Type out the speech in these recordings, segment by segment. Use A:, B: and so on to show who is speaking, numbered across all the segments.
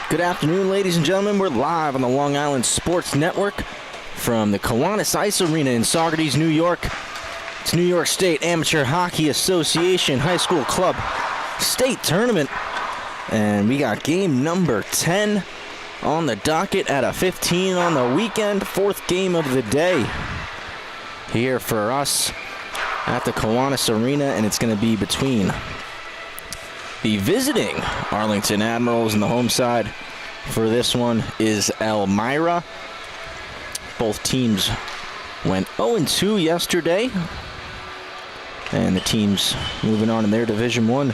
A: Good afternoon, ladies and gentlemen. We're live on the Long Island Sports Network from the Kiwanis Ice Arena in Saugerties, New York. It's New York State Amateur Hockey Association High School Club State Tournament. And we got game number 10 on the docket at a 15 on the weekend. Fourth game of the day here for us at the Kiwanis Arena. And it's going to be between the visiting Arlington Admirals, and the home side for this one is Elmira. Both teams went 0-2 yesterday, and the teams moving on in their Division I.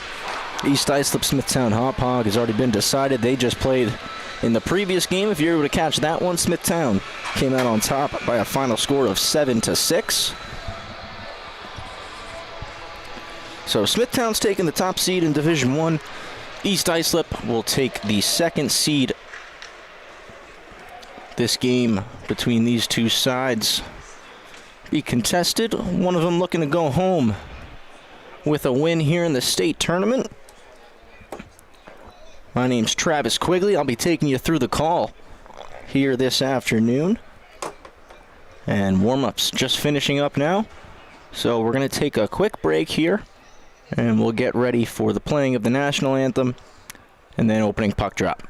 A: East Islip Smithtown Hop Hog has already been decided. They just played in the previous game. If you're able to catch that one, Smithtown came out on top by a final score of 7-6. So Smithtown's taking the top seed in Division I. East Islip will take the second seed. This game between these two sides be contested. One of them looking to go home with a win here in the state tournament. My name's Travis Quigley. I'll be taking you through the call here this afternoon. And warm-ups just finishing up now. So we're going to take a quick break here, and we'll get ready for the playing of the national anthem and then opening puck drop.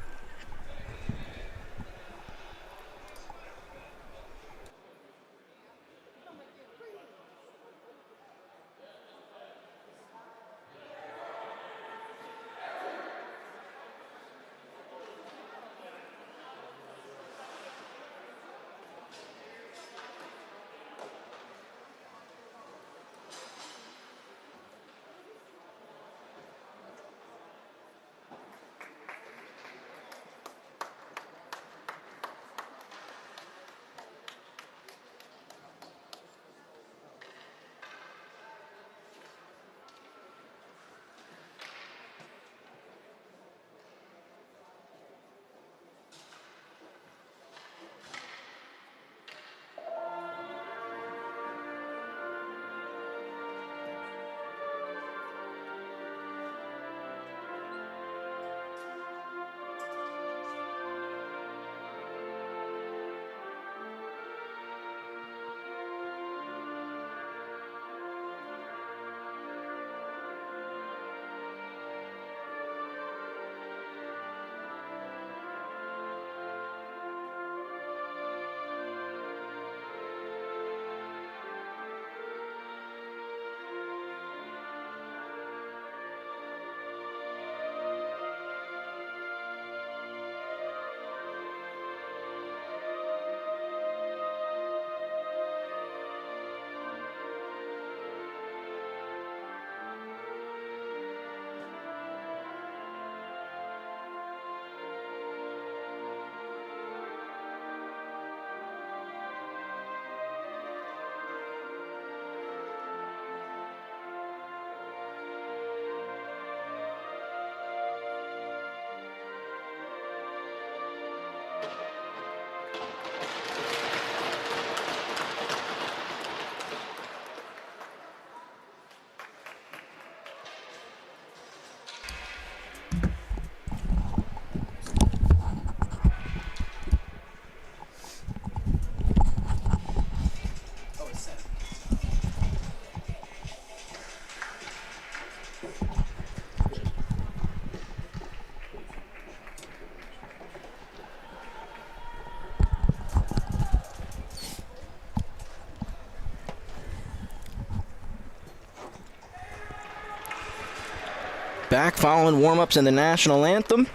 A: Back following warm-ups and the national anthem.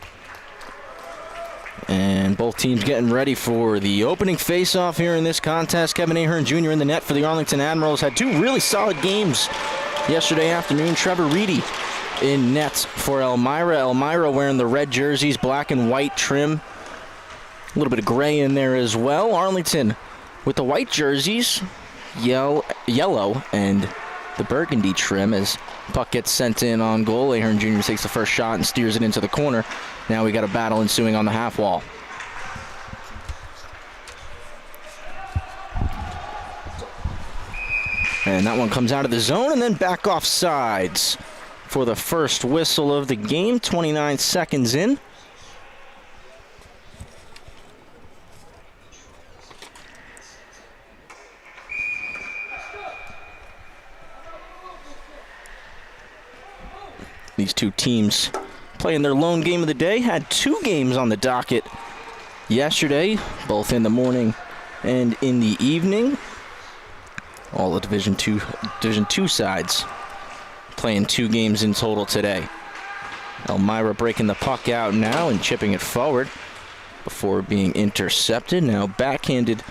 A: And both teams getting ready for the opening face-off here in this contest. Kevin Ahern Jr. in the net for the Arlington Admirals. Had two really solid games yesterday afternoon. Trevor Reedy in net for Elmira. Elmira wearing the red jerseys, black and white trim. A little bit of gray in there as well. Arlington with the white jerseys, yellow, and the burgundy trim as puck gets sent in on goal. Ahern Jr. takes the first shot and steers it into the corner. Now we got a battle ensuing on the half wall. And that one comes out of the zone and then back off sides for the first whistle of the game. 29 seconds in. These two teams playing their lone game of the day. Had two games on the docket yesterday, both in the morning and in the evening. All the Division II sides playing two games in total today. Elmira breaking the puck out now and chipping it forward before being intercepted. Now backhanded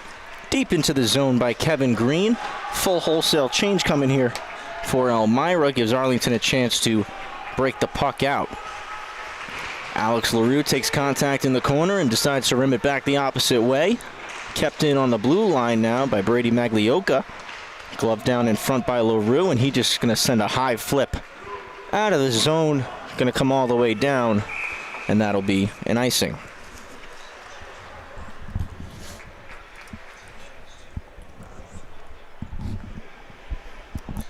A: deep into the zone by Kevin Green. Full wholesale change coming here for Elmira. Gives Arlington a chance to break the puck out. Alex LaRue takes contact in the corner and decides to rim it back the opposite way. Kept in on the blue line now by Brady Maglioka. Glove down in front by LaRue, and he just going to send a high flip out of the zone. Going to come all the way down, and that'll be an icing.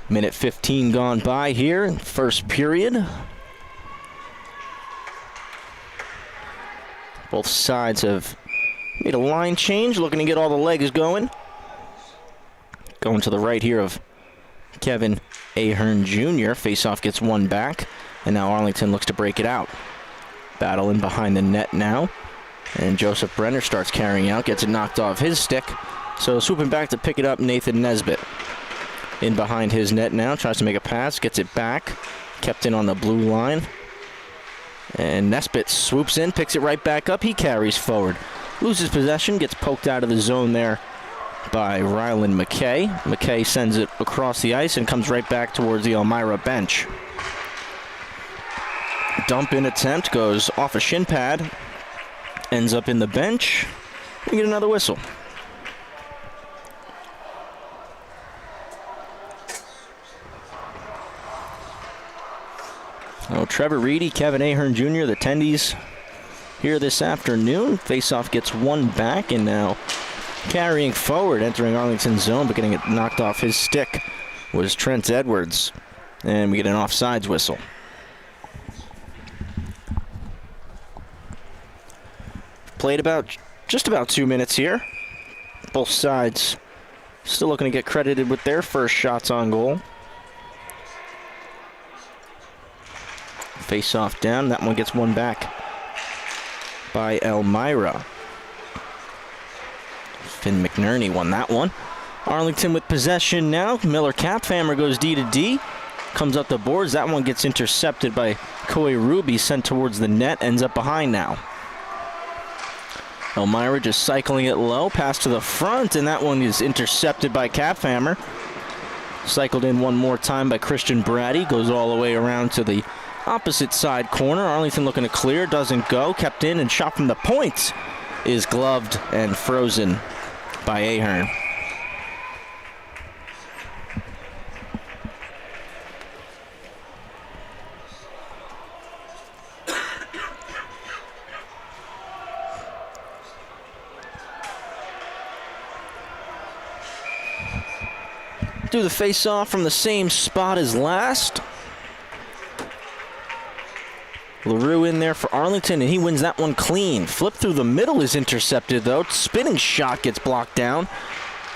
A: Minute 15 gone by here in first period. Both sides have made a line change, looking to get all the legs going. Going to the right here of Kevin Ahern Jr. Faceoff gets one back, and now Arlington looks to break it out. Battling behind the net now, and Joseph Brenner starts carrying out, gets it knocked off his stick. So swooping back to pick it up, Nathan Nesbitt. In behind his net now, tries to make a pass, gets it back. Kept in on the blue line. And Nesbitt swoops in, picks it right back up. He carries forward. Loses possession, gets poked out of the zone there by Rylan McKay. McKay sends it across the ice and comes right back towards the Elmira bench. Dump in attempt goes off a shin pad. Ends up in the bench. We get another whistle. Oh, Trevor Reedy, Kevin Ahern Jr., the attendees here this afternoon. Faceoff gets one back, and now carrying forward, entering Arlington's zone, but getting it knocked off his stick was Trent Edwards. And we get an offsides whistle. Played just about 2 minutes here. Both sides still looking to get credited with their first shots on goal. Face off down. That one gets one back by Elmira. Finn McNerney won that one. Arlington with possession now. Miller Caphammer goes D to D. Comes up the boards. That one gets intercepted by Coy Ruby. Sent towards the net. Ends up behind now. Elmira just cycling it low. Pass to the front. And that one is intercepted by Caphammer. Cycled in one more time by Christian Brady. Goes all the way around to the opposite side corner. Arlington looking to clear. Doesn't go. Kept in and shot from the point is gloved and frozen by Ahern. Do the face-off from the same spot as last. LaRue in there for Arlington, and he wins that one clean. Flip through the middle is intercepted, though. Spinning shot gets blocked down.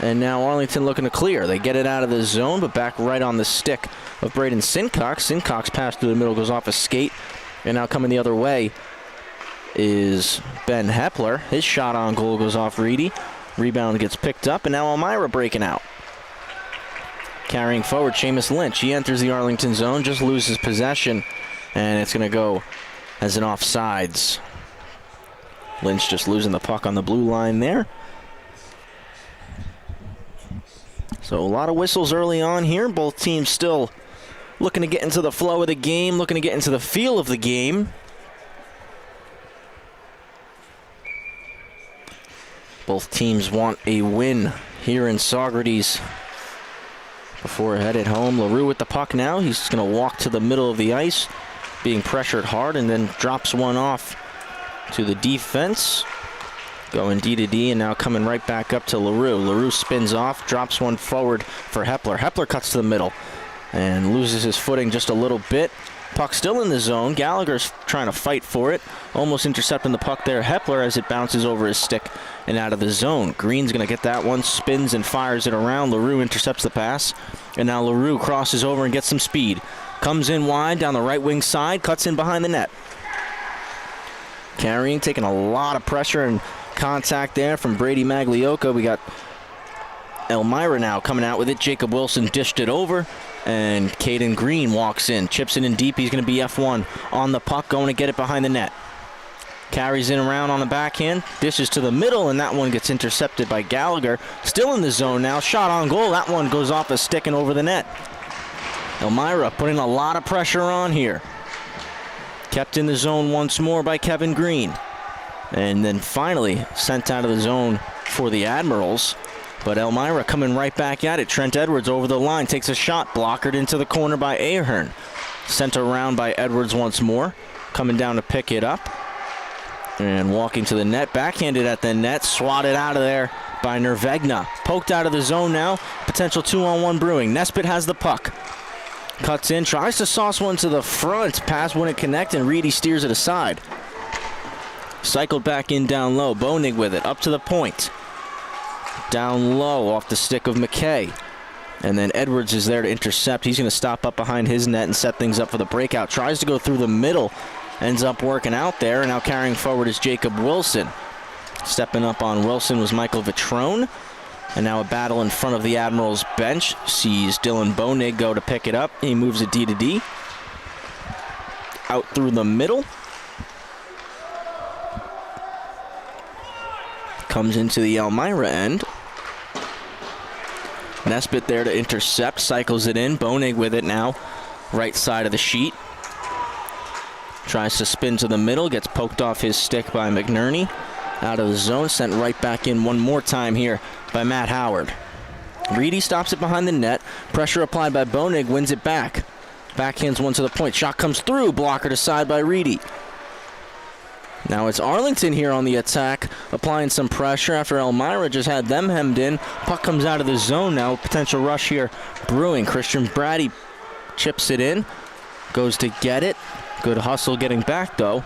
A: And now Arlington looking to clear. They get it out of the zone, but back right on the stick of Braden Sincox. Sincox pass through the middle, goes off a skate. And now coming the other way is Ben Hepler. His shot on goal goes off Reedy. Rebound gets picked up, and now Elmira breaking out. Carrying forward, Seamus Lynch. He enters the Arlington zone, just loses possession, and it's going to go as an offsides. Lynch just losing the puck on the blue line there. So a lot of whistles early on here. Both teams still looking to get into the flow of the game, looking to get into the feel of the game. Both teams want a win here in Saugerties before headed home. LaRue with the puck now. He's just going to walk to the middle of the ice, being pressured hard, and then drops one off to the defense. Going D to D, and now coming right back up to LaRue. LaRue spins off, drops one forward for Hepler. Hepler cuts to the middle and loses his footing just a little bit. Puck still in the zone. Gallagher's trying to fight for it. Almost intercepting the puck there. Hepler as it bounces over his stick and out of the zone. Green's going to get that one. Spins and fires it around. LaRue intercepts the pass. And now LaRue crosses over and gets some speed. Comes in wide down the right wing side. Cuts in behind the net. Carrying, taking a lot of pressure and contact there from Brady Maglioka. We got Elmira now coming out with it. Jacob Wilson dished it over. And Caden Green walks in, chips it in deep. He's going to be F1 on the puck, going to get it behind the net. Carries in around on the backhand, dishes to the middle, and that one gets intercepted by Gallagher. Still in the zone now, shot on goal. That one goes off a stick and over the net. Elmira putting a lot of pressure on here. Kept in the zone once more by Kevin Green. And then finally sent out of the zone for the Admirals. But Elmira coming right back at it. Trent Edwards over the line, takes a shot, blockered into the corner by Ahern. Sent around by Edwards once more, coming down to pick it up. And walking to the net, backhanded at the net, swatted out of there by Nervegna. Poked out of the zone now, potential 2-on-1 brewing. Nesbitt has the puck. Cuts in, tries to sauce one to the front. Pass wouldn't connect, and Reedy steers it aside. Cycled back in down low, Bonig with it, up to the point. Down low off the stick of McKay. And then Edwards is there to intercept. He's going to stop up behind his net and set things up for the breakout. Tries to go through the middle. Ends up working out there. And now carrying forward is Jacob Wilson. Stepping up on Wilson was Michael Vitrone. And now a battle in front of the Admirals bench. Sees Dylan Bonig go to pick it up. He moves it D to D. Out through the middle. Comes into the Elmira end. Nesbitt there to intercept, cycles it in. Bonig with it now, right side of the sheet. Tries to spin to the middle, gets poked off his stick by McNerney. Out of the zone, sent right back in one more time here by Matt Howard. Reedy stops it behind the net. Pressure applied by Bonig, wins it back. Backhands one to the point. Shot comes through, blocker to side by Reedy. Now it's Arlington here on the attack, applying some pressure after Elmira just had them hemmed in. Puck comes out of the zone now, potential rush here brewing. Christian Brady chips it in, goes to get it. Good hustle getting back though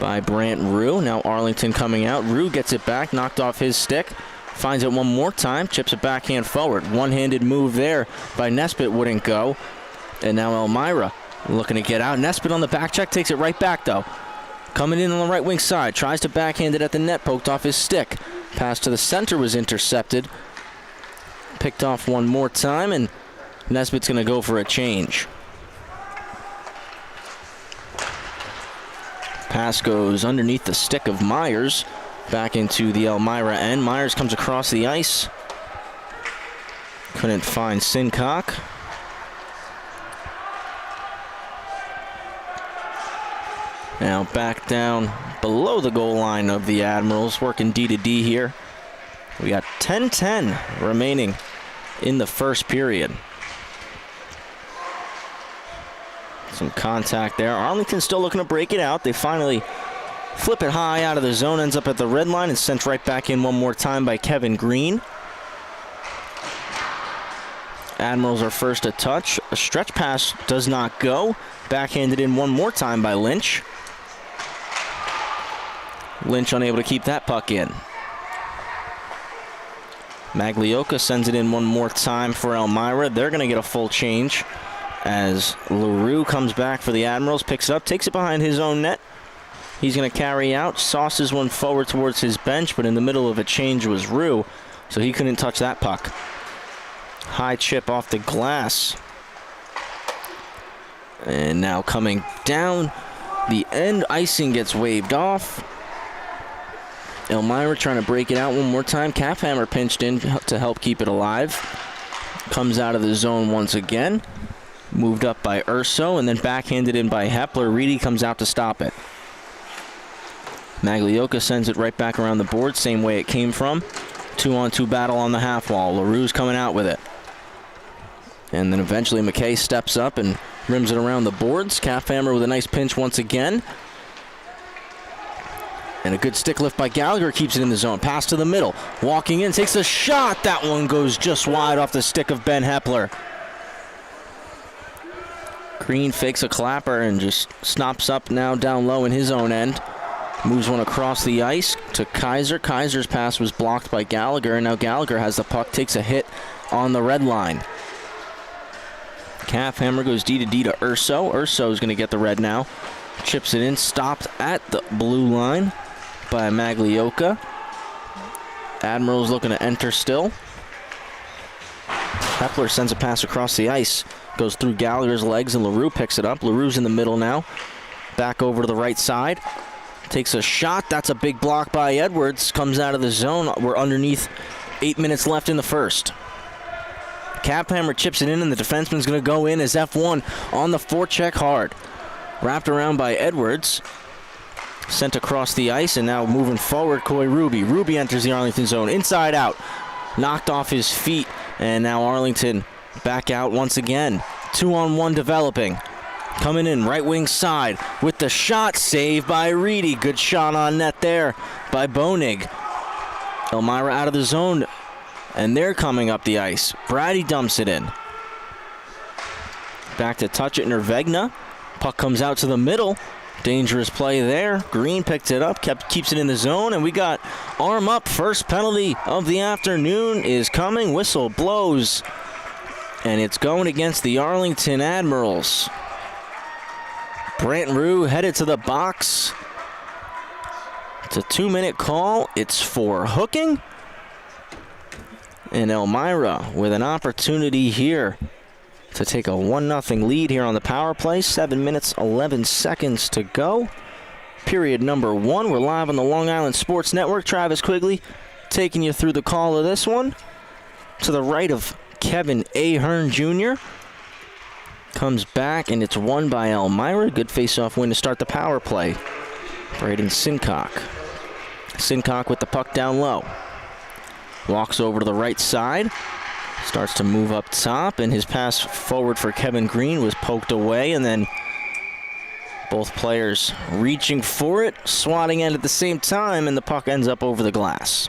A: by Brant Rue. Now Arlington coming out. Rue gets it back, knocked off his stick. Finds it one more time, chips it backhand forward. One-handed move there by Nesbitt wouldn't go. And now Elmira looking to get out. Nesbitt on the back check, takes it right back though. Coming in on the right wing side, tries to backhand it at the net, poked off his stick. Pass to the center was intercepted. Picked off one more time, and Nesbitt's going to go for a change. Pass goes underneath the stick of Myers, back into the Elmira end. Myers comes across the ice. Couldn't find Sincock. Now back down below the goal line of the Admirals, working D to D here. We got 10-10 remaining in the first period. Some contact there. Arlington still looking to break it out. They finally flip it high out of the zone, ends up at the red line and sent right back in one more time by Kevin Green. Admirals are first to touch. A stretch pass does not go. Backhanded in one more time by Lynch. Lynch unable to keep that puck in. Maglioka sends it in one more time for Elmira. They're going to get a full change as LaRue comes back for the Admirals, picks it up, takes it behind his own net. He's going to carry out, sauces one forward towards his bench, but in the middle of a change was Rue, so he couldn't touch that puck. High chip off the glass. And now coming down the end, icing gets waved off. Elmira trying to break it out one more time. Caphammer pinched in to help keep it alive. Comes out of the zone once again. Moved up by Urso and then backhanded in by Hepler. Reedy comes out to stop it. Maglioka sends it right back around the board, same way it came from. 2-on-2 battle on the half wall. LaRue's coming out with it. And then eventually McKay steps up and rims it around the boards. Caphammer with a nice pinch once again. And a good stick lift by Gallagher keeps it in the zone. Pass to the middle. Walking in, takes a shot. That one goes just wide off the stick of Ben Hepler. Green fakes a clapper and just stops up now down low in his own end. Moves one across the ice to Kaiser. Kaiser's pass was blocked by Gallagher, and now Gallagher has the puck, takes a hit on the red line. Calf hammer goes D to Urso. Urso's going to get the red now. Chips it in, stopped at the blue line by Maglioka. Admiral's looking to enter still. Hepler sends a pass across the ice. Goes through Gallagher's legs, and LaRue picks it up. LaRue's in the middle now. Back over to the right side. Takes a shot. That's a big block by Edwards. Comes out of the zone. We're underneath 8 minutes left in the first. Caphammer chips it in, and the defenseman's going to go in as F1 on the forecheck hard. Wrapped around by Edwards. Sent across the ice, and now moving forward, Coy Ruby. Ruby enters the Arlington zone. Inside out. Knocked off his feet, and now Arlington back out once again. 2-on-1 developing. Coming in right wing side with the shot, saved by Reedy. Good shot on net there by Bonig. Elmira out of the zone, and they're coming up the ice. Brady dumps it in. Back to touch it, Nervegna. Puck comes out to the middle. Dangerous play there. Green picked it up, keeps it in the zone, and we got arm up. First penalty of the afternoon is coming. Whistle blows, and it's going against the Arlington Admirals. Brant Rue headed to the box. It's a 2-minute call. It's for hooking. And Elmira with an opportunity here to take a 1-0 lead here on the power play. 7 minutes, 11 seconds to go. Period number 1. We're live on the Long Island Sports Network. Travis Quigley taking you through the call of this one. To the right of Kevin Ahern Jr. Comes back, and it's won by Elmira. Good face-off win to start the power play. Braden Sincock. Sincock with the puck down low. Walks over to the right side. Starts to move up top, and his pass forward for Kevin Green was poked away, and then both players reaching for it, swatting it at the same time, and the puck ends up over the glass.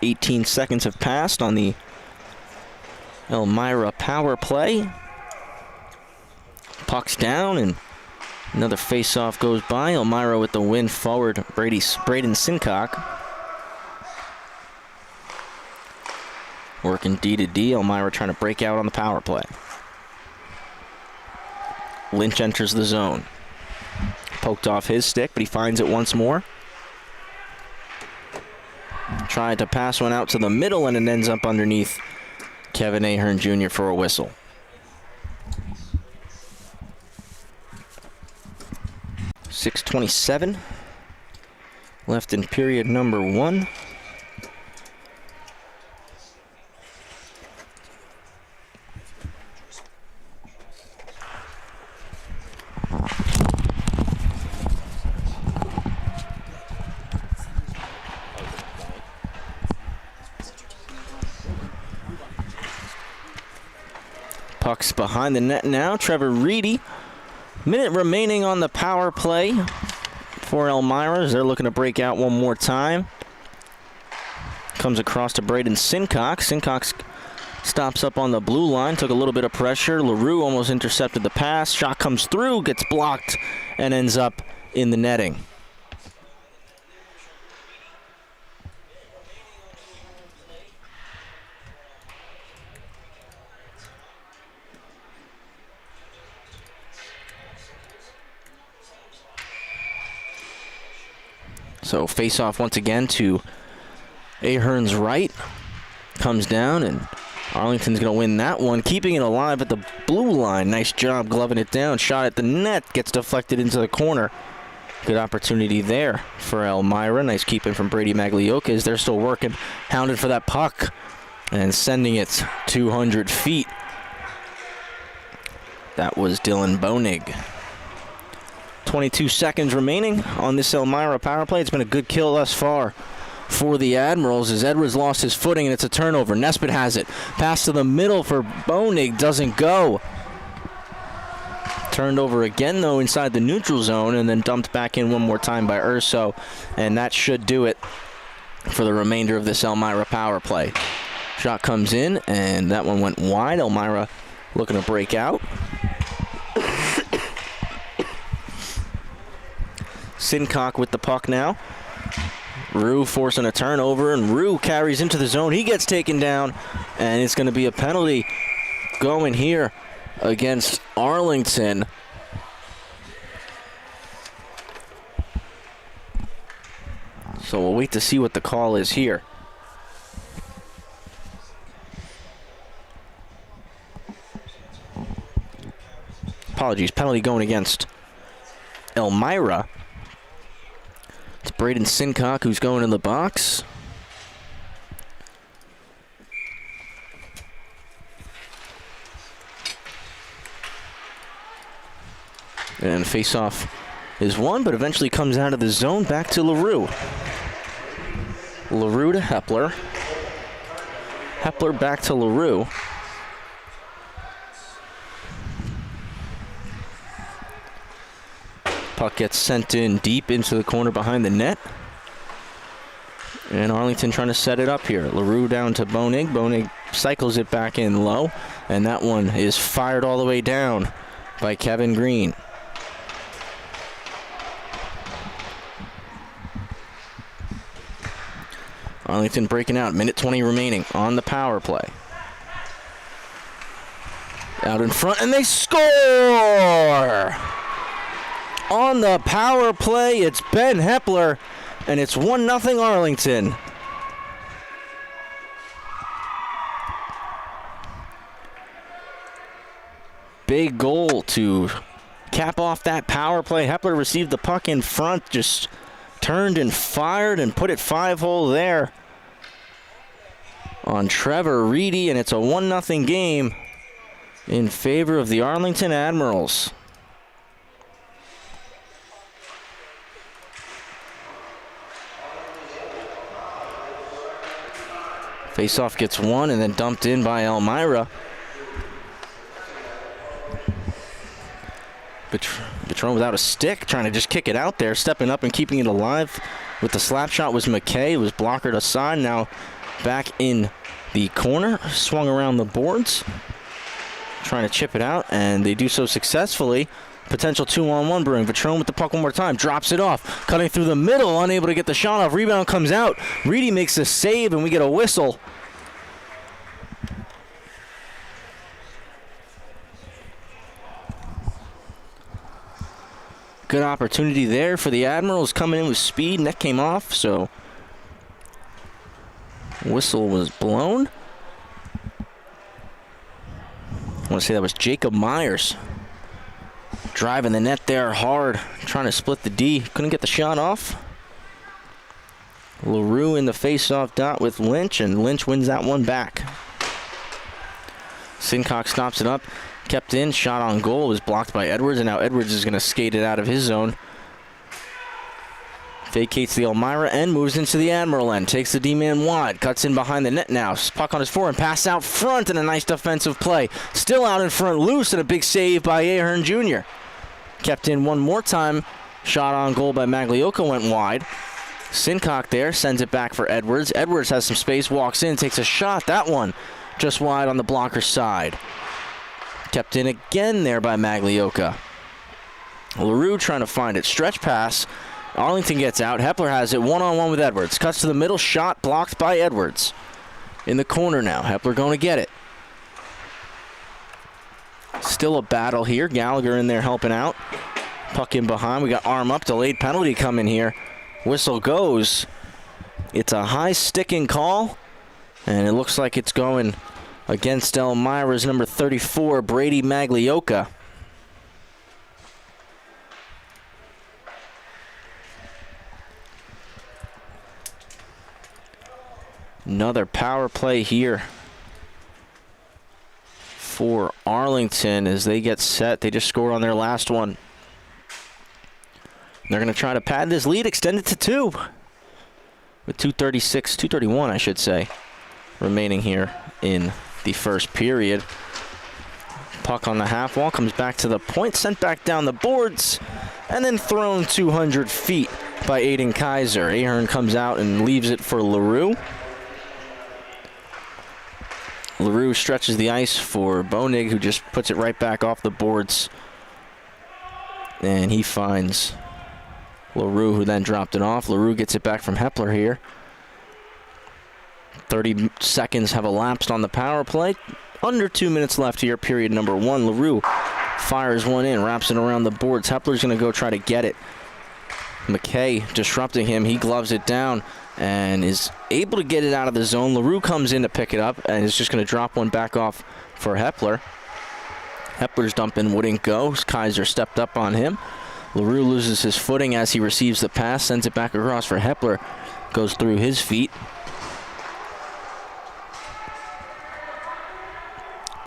A: "18 seconds have passed on the Elmira power play. Puck's down, and another face-off goes by. Elmira with the win forward, Braden Sincock. Working D to D. Elmira trying to break out on the power play. Lynch enters the zone. Poked off his stick, but he finds it once more. Tried to pass one out to the middle, and it ends up underneath Kevin Ahern Jr. for a whistle. .627 left in period number 1. Puck's behind the net now. Trevor Reedy. Minute remaining on the power play for Elmira as they're looking to break out one more time. Comes across to Braden Sincock. Sincock stops up on the blue line, took a little bit of pressure. LaRue almost intercepted the pass. Shot comes through, gets blocked, and ends up in the netting. So face-off once again to Ahern's right. Comes down, and Arlington's going to win that one, keeping it alive at the blue line. Nice job gloving it down. Shot at the net. Gets deflected into the corner. Good opportunity there for Elmira. Nice keeping from Brady Maglioka as they're still working. Hounded for that puck and sending it 200 feet. That was Dylan Bonig. 22 seconds remaining on this Elmira power play. It's been a good kill thus far for the Admirals as Edwards lost his footing, and it's a turnover. Nesbitt has it. Pass to the middle for Bonig. Doesn't go. Turned over again, though, inside the neutral zone, and then dumped back in one more time by Urso. And that should do it for the remainder of this Elmira power play. Shot comes in, and that one went wide. Elmira looking to break out. Sincock with the puck now. Rue forcing a turnover, and Rue carries into the zone. He gets taken down, and it's going to be a penalty going here against Arlington. So we'll wait to see what the call is here. Apologies, penalty going against Elmira. It's Braden Sincock who's going in the box. And face-off is won, but eventually comes out of the zone back to LaRue. LaRue to Hepler. Hepler back to LaRue. Puck gets sent in deep into the corner behind the net. And Arlington trying to set it up here. LaRue down to Bonig. Bonig cycles it back in low. And that one is fired all the way down by Kevin Green. Arlington breaking out. Minute 20 remaining on the power play. Out in front, and they score! On the power play, it's Ben Hepler, and it's 1-0 Arlington. Big goal to cap off that power play. Hepler received the puck in front, just turned and fired and put it 5-hole there on Trevor Reedy, and it's a 1-0 game in favor of the Arlington Admirals. Faceoff gets won and then dumped in by Elmira. Patron without a stick, trying to just kick it out there, stepping up and keeping it alive with the slap shot was McKay. It was blockered aside, now back in the corner, swung around the boards, trying to chip it out, and they do so successfully. Potential 2-on-1 brewing. Patron with the puck one more time, drops it off, cutting through the middle, unable to get the shot off. Rebound comes out. Reedy makes a save, and we get a whistle. Good opportunity there for the Admirals, coming in with speed, and that came off, so whistle was blown. I want to say that was Jacob Myers driving the net there hard, trying to split the D. Couldn't get the shot off. LaRue in the face-off dot with Lynch, and Lynch wins that one back. Sincock stops it up. Kept in, shot on goal, was blocked by Edwards, and now Edwards is going to skate it out of his zone. Vacates the Elmira end, moves into the Admiral end, takes the D-man wide, cuts in behind the net now. Puck on his forehand, pass out front, and a nice defensive play. Still out in front, loose, and a big save by Ahern Jr. Kept in one more time, shot on goal by Maglioka went wide. Sincock there, sends it back for Edwards. Edwards has some space, walks in, takes a shot. That one just wide on the blocker's side. Kept in again there by Maglioka. LaRue trying to find it. Stretch pass. Arlington gets out. Hepler has it one-on-one with Edwards. Cuts to the middle. Shot blocked by Edwards. In the corner now. Hepler going to get it. Still a battle here. Gallagher in there helping out. Puck in behind. We got arm up. Delayed penalty coming here. Whistle goes. It's a high sticking call. And it looks like it's going against Elmira's number 34, Brady Maglioka. Another power play here for Arlington as they get set. They just scored on their last one. They're going to try to pad this lead, extend it to 2. With 2:31, I should say, remaining here in the first period. Puck puck on the half wall, comes back to the point, sent back down the boards, and then thrown 200 feet by Aiden Kaiser. Ahern comes out and leaves it for LaRue. LaRue stretches the ice for Bonig, who just puts it right back off the boards. And he finds LaRue, who then dropped it off. LaRue gets it back from Hepler here. 30 seconds have elapsed on the power play. Under 2 minutes left here, period number 1. LaRue fires one in, wraps it around the boards. Hepler's going to go try to get it. McKay disrupting him. He gloves it down and is able to get it out of the zone. LaRue comes in to pick it up and is just going to drop one back off for Hepler. Hepler's dump in wouldn't go. Kaiser stepped up on him. LaRue loses his footing as he receives the pass, sends it back across for Hepler. Goes through his feet.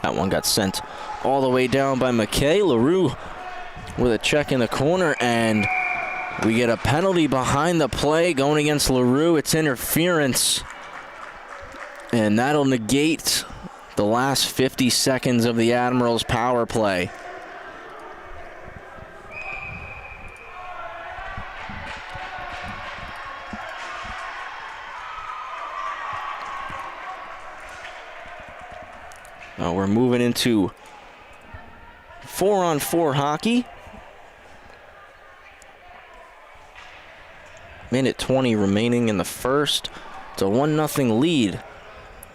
A: That one got sent all the way down by McKay. LaRue with a check in the corner, and we get a penalty behind the play going against LaRue. It's interference, and that'll negate the last 50 seconds of the Admirals' power play. We're moving into 4-on-4 hockey. Minute 20 remaining in the first. It's a 1-0 lead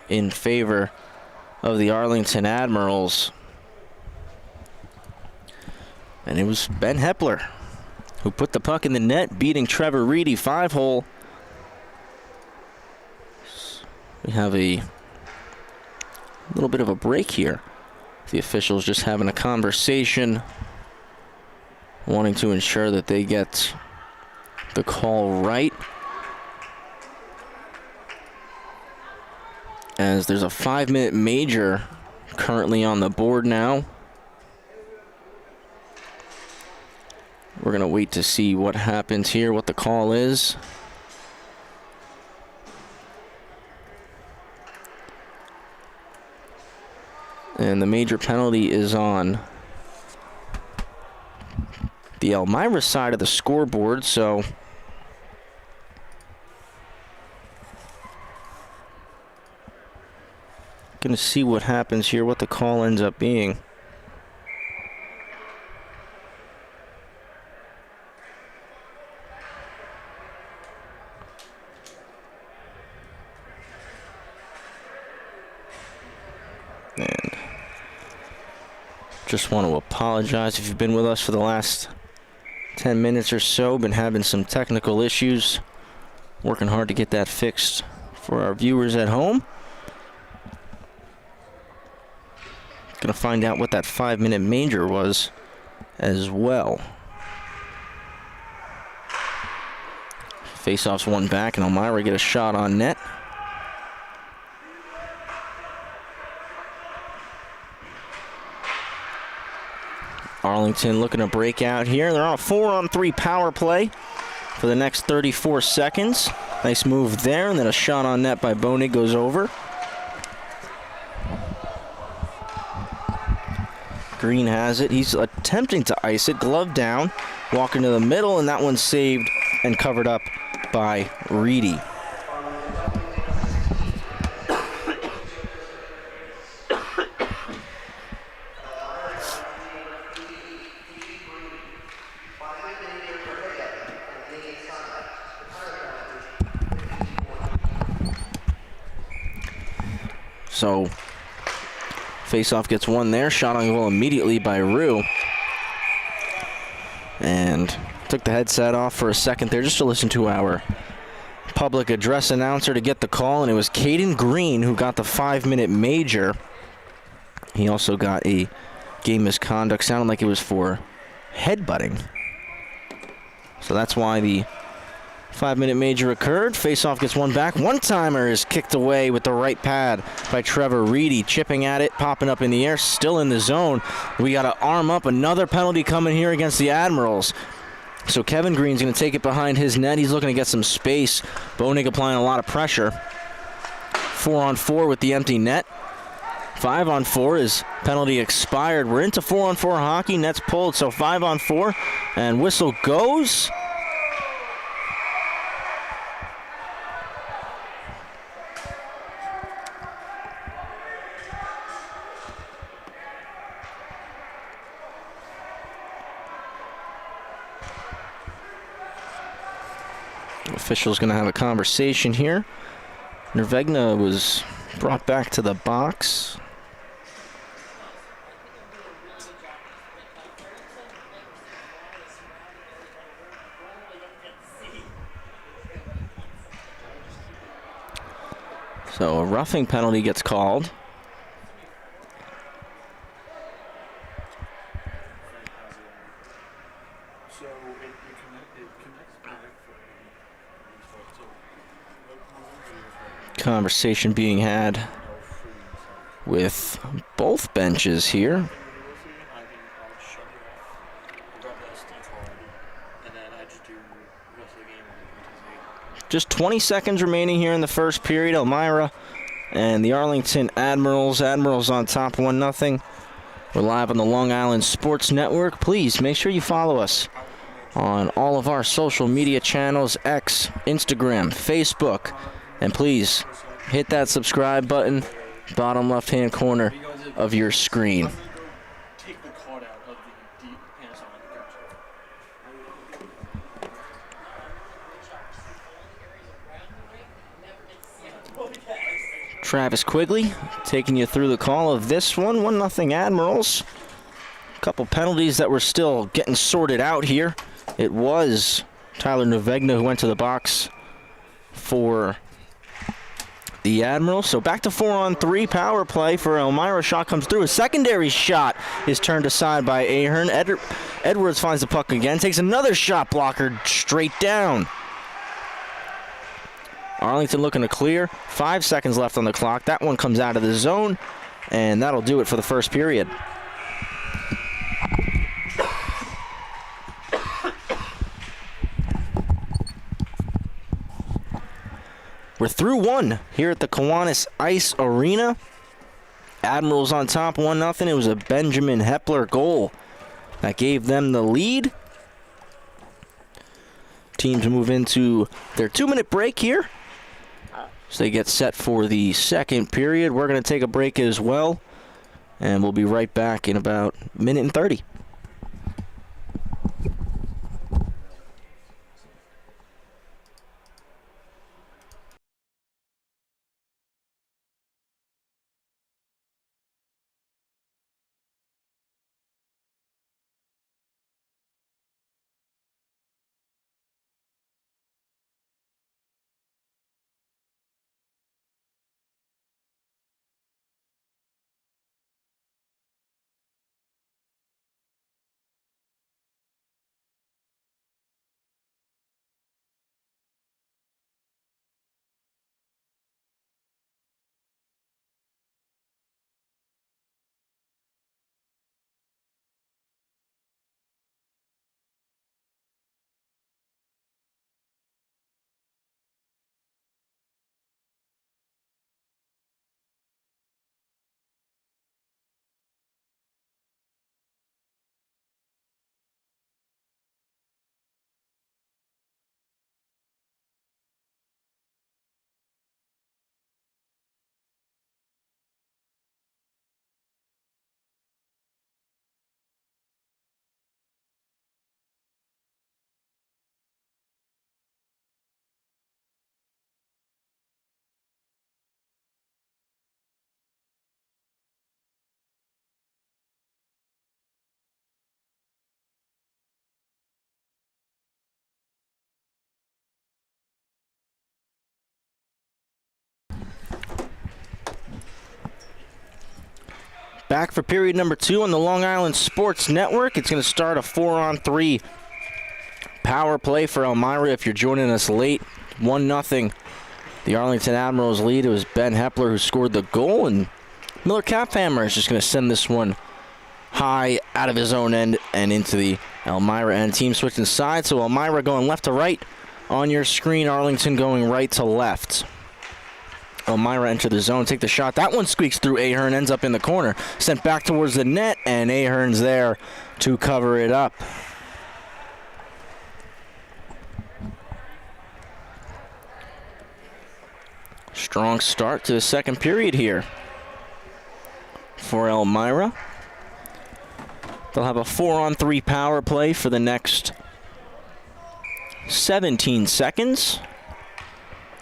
A: in favor of the Arlington Admirals. And it was Ben Hepler who put the puck in the net, beating Trevor Reedy 5-hole. We have a little bit of a break here. The officials just having a conversation, wanting to ensure that they get the call right. As there's a 5-minute major currently on the board now. We're going to wait to see what happens here, what the call is. And the major penalty is on the Elmira side of the scoreboard, so going to see what happens here, what the call ends up being. And just want to apologize if you've been with us for the last 10 minutes or so. Been having some technical issues. Working hard to get that fixed for our viewers at home. Going to find out what that 5-minute major was as well. Faceoff's one back, and Elmira get a shot on net. Arlington looking to break out here. They're on a 4-on-3 power play for the next 34 seconds. Nice move there, and then a shot on net by Bonig goes over. Green has it. He's attempting to ice it. Glove down, walking to the middle, and that one's saved and covered up by Reedy. So, faceoff gets one there. Shot on goal immediately by Rue. And took the headset off for a second there just to listen to our public address announcer to get the call. And it was Caden Green who got the 5-minute major. He also got a game misconduct. Sounded like it was for headbutting. So that's why the 5-minute major occurred. Faceoff gets one back. One-timer is kicked away with the right pad by Trevor Reedy. Chipping at it, popping up in the air, still in the zone. We got to arm up. Another penalty coming here against the Admirals. So Kevin Green's going to take it behind his net. He's looking to get some space. Bonig applying a lot of pressure. 4-on-4 with the empty net. 5-on-4 is penalty expired. We're into 4-on-4 hockey. Net's pulled, so 5-on-4. And whistle goes. Official's going to have a conversation here. Nervegna was brought back to the box. So a roughing penalty gets called. Conversation being had with both benches here. Just 20 seconds remaining here in the first period. Elmira and the Arlington Admirals. Admirals on top 1-0. We're live on the Long Island Sports Network. Please make sure you follow us on all of our social media channels, X, Instagram, Facebook. And please hit that subscribe button, bottom left-hand corner of your screen. Travis Quigley taking you through the call of this one. 1-0 Admirals. A couple penalties that were still getting sorted out here. It was Tyler Nervegna who went to the box for the Admirals. So back to 4-on-3 power play for Elmira. Shot comes through. A secondary shot is turned aside by Ahern. Edwards finds the puck again. Takes another shot blocker straight down. Arlington looking to clear. 5 seconds left on the clock. That one comes out of the zone, and that'll do it for the first period. We're through one here at the Kiwanis Ice Arena. Admirals on top 1-0. It was a Benjamin Hepler goal that gave them the lead. Teams move into their 2-minute break here. So they get set for the second period. We're going to take a break as well. And we'll be right back in about a minute and 30. Back for period number 2 on the Long Island Sports Network. It's going to start a 4-on-3 power play for Elmira if you're joining us late. 1-0. The Arlington Admirals lead. It was Ben Hepler who scored the goal, and Miller Caphammer is just going to send this one high out of his own end and into the Elmira end. Team switching sides, so Elmira going left to right on your screen. Arlington going right to left. Elmira enter the zone, take the shot. That one squeaks through Ahern, ends up in the corner. Sent back towards the net, and Ahern's there to cover it up. Strong start to the second period here for Elmira. They'll have a 4-on-3 power play for the next 17 seconds.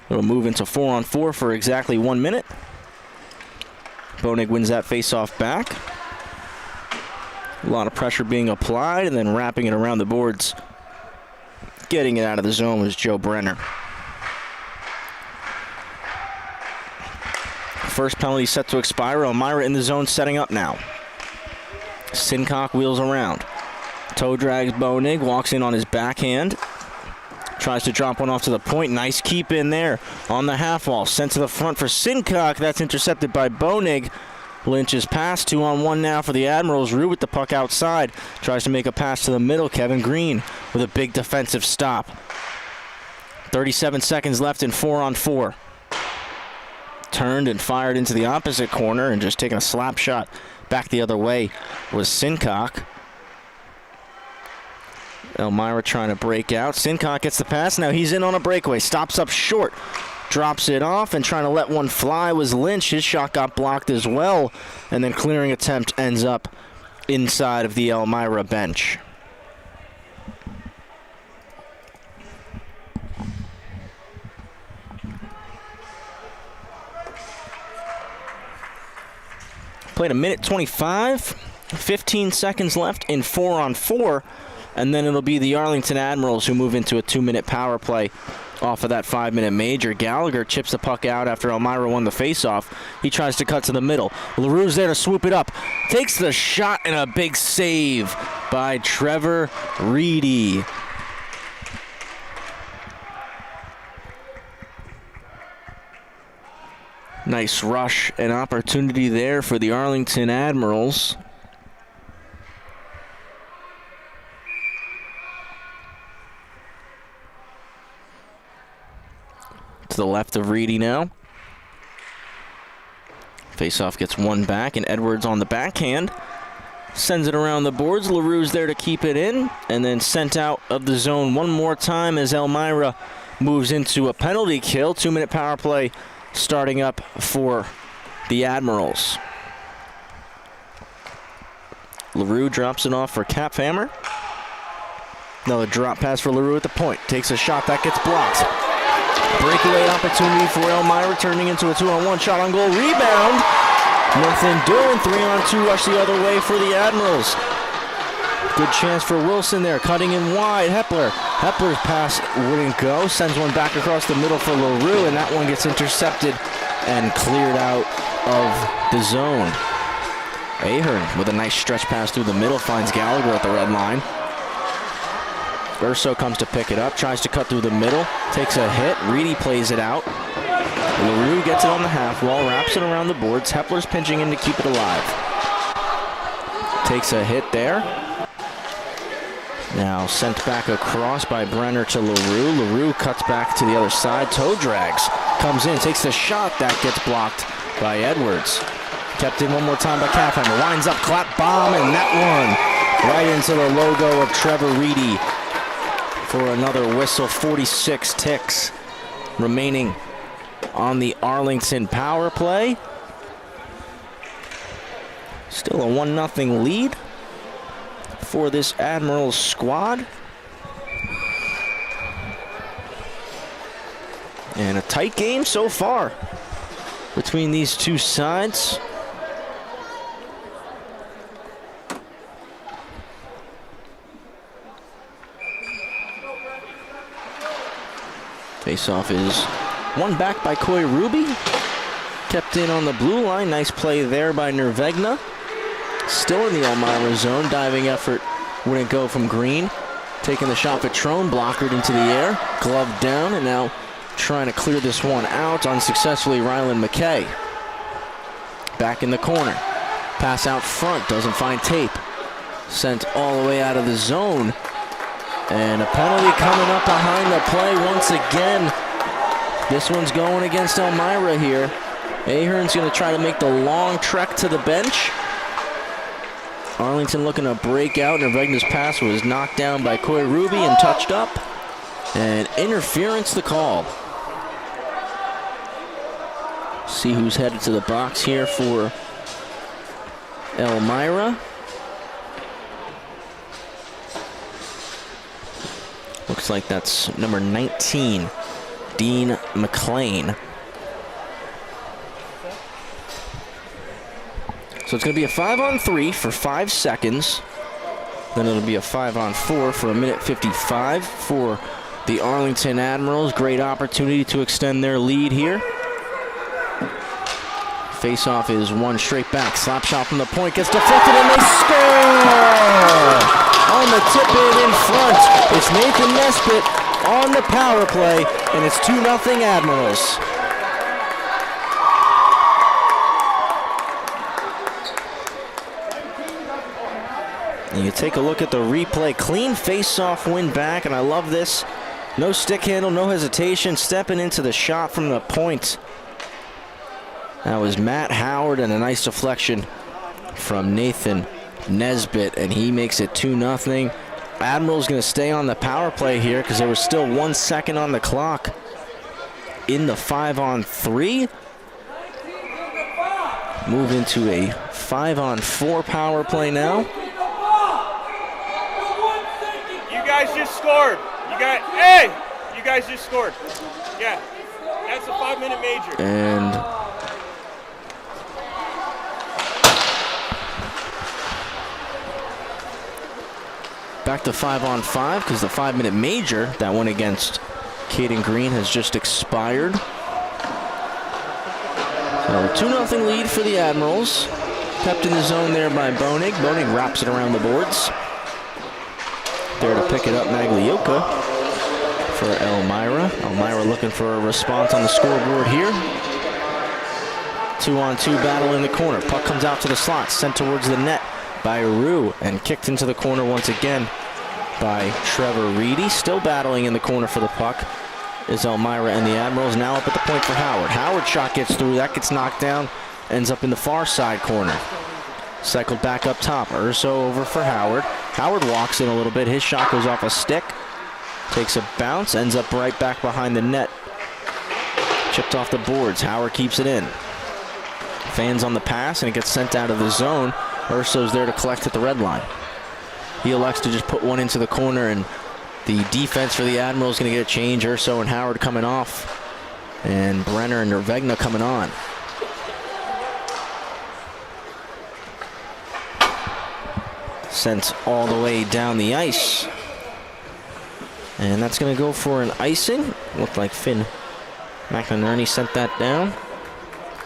A: It'll move into 4-on-4 for exactly 1 minute. Bonig wins that face-off back. A lot of pressure being applied and then wrapping it around the boards. Getting it out of the zone was Joe Brenner. First penalty set to expire. Elmira in the zone setting up now. Sincock wheels around. Toe drags Bonig, walks in on his backhand. Tries to drop one off to the point. Nice keep in there on the half wall. Sent to the front for Sincock. That's intercepted by Bonig. Lynch's pass. 2-on-1 now for the Admirals. Rue with the puck outside. Tries to make a pass to the middle. Kevin Green with a big defensive stop. 37 seconds left in 4-on-4. Turned and fired into the opposite corner and just taking a slap shot back the other way was Sincock. Elmira trying to break out. Sincock gets the pass. Now he's in on a breakaway. Stops up short. Drops it off and trying to let one fly was Lynch. His shot got blocked as well. And then clearing attempt ends up inside of the Elmira bench. Played a minute 25. 15 seconds left in 4-on-4. And then it'll be the Arlington Admirals who move into a 2-minute power play off of that 5-minute major. Gallagher chips the puck out after Elmira won the faceoff. He tries to cut to the middle. LaRue's there to swoop it up. Takes the shot and a big save by Trevor Reedy. Nice rush and opportunity there for the Arlington Admirals. To the left of Reedy now. Faceoff gets one back, and Edwards on the backhand. Sends it around the boards. LaRue's there to keep it in, and then sent out of the zone one more time as Elmira moves into a penalty kill. 2-minute power play starting up for the Admirals. LaRue drops it off for Caphammer. Another drop pass for LaRue at the point. Takes a shot that gets blocked. Breakaway opportunity for Elmira, turning into a 2-on-1 shot on goal. Rebound. Nothing doing. 3-on-2 rush the other way for the Admirals. Good chance for Wilson there, cutting in wide. Hepler's pass wouldn't go. Sends one back across the middle for LaRue, and that one gets intercepted and cleared out of the zone. Ahern with a nice stretch pass through the middle, finds Gallagher at the red line. Urso comes to pick it up, tries to cut through the middle, takes a hit. Reedy plays it out. LaRue gets it on the half wall, wraps it around the boards. Hepler's pinching in to keep it alive. Takes a hit there. Now sent back across by Brenner to LaRue. LaRue cuts back to the other side. Toe drags. Comes in, takes the shot. That gets blocked by Edwards. Kept in one more time by Caphammer. Winds up, clap bomb, and that one right into the logo of Trevor Reedy for another whistle. 46 ticks remaining on the Arlington power play. Still a 1-0 lead for this Admirals squad. And a tight game so far between these two sides. Faceoff is won back by Coy Ruby. Kept in on the blue line. Nice play there by Nervegna. Still in the Elmira zone. Diving effort wouldn't go from Green. Taking the shot, Petrone blockered into the air. Glove down, and now trying to clear this one out unsuccessfully. Rylan McKay. Back in the corner. Pass out front. Doesn't find tape. Sent all the way out of the zone. And a penalty coming up behind the play once again This one's going against Elmira here. Ahern's going to try to make the long trek to the bench. Arlington looking to break out. Nervegna's pass was knocked down by Coy Ruby and touched up. And interference the call. See who's headed to the box here for Elmira. Looks like that's number 19, Dean McLean. So it's going to be a 5-on-3 for 5 seconds. Then it'll be a 5-on-4 for 1:55 for the Arlington Admirals. Great opportunity to extend their lead here. Face-off is one straight back. Slap shot from the point gets deflected and they score! On the tip-in front, it's Nathan Nesbitt on the power play, and it's 2-0 Admirals. And you take a look at the replay. Clean face-off win back, and I love this. No stick handle, no hesitation, stepping into the shot from the point. That was Matt Howard, and a nice deflection from Nathan Nesbitt, and he makes it 2-0. Admiral's going to stay on the power play here because there was still 1 second on the clock in the 5-on-3. Move into a 5-on-4 power play now.
B: You guys just scored. You guys just scored. Yeah, that's a 5-minute major.
A: And back to 5-on-5 because the 5-minute major, that one against Caden Green, has just expired. So 2-0 lead for the Admirals. Kept in the zone there by Bonig. Bonig wraps it around the boards. There to pick it up, Maglioka for Elmira. Elmira looking for a response on the scoreboard here. 2-on-2 battle in the corner. Puck comes out to the slot, sent towards the net by Rue, and kicked into the corner once again by Trevor Reedy. Still battling in the corner for the puck is Elmira, and the Admirals now up at the point for Howard. Howard's shot gets through, that gets knocked down, ends up in the far side corner. Cycled back up top. Urso over for Howard. Howard walks in a little bit. His shot goes off a stick. Takes a bounce, ends up right back behind the net. Chipped off the boards. Howard keeps it in. Fans on the pass, and it gets sent out of the zone. Urso's there to collect at the red line. He elects to just put one into the corner, and the defense for the Admirals is going to get a change. Urso and Howard coming off, and Brenner and Nervegna coming on. Sent all the way down the ice. And that's going to go for an icing. Looked like Finn McInerney sent that down.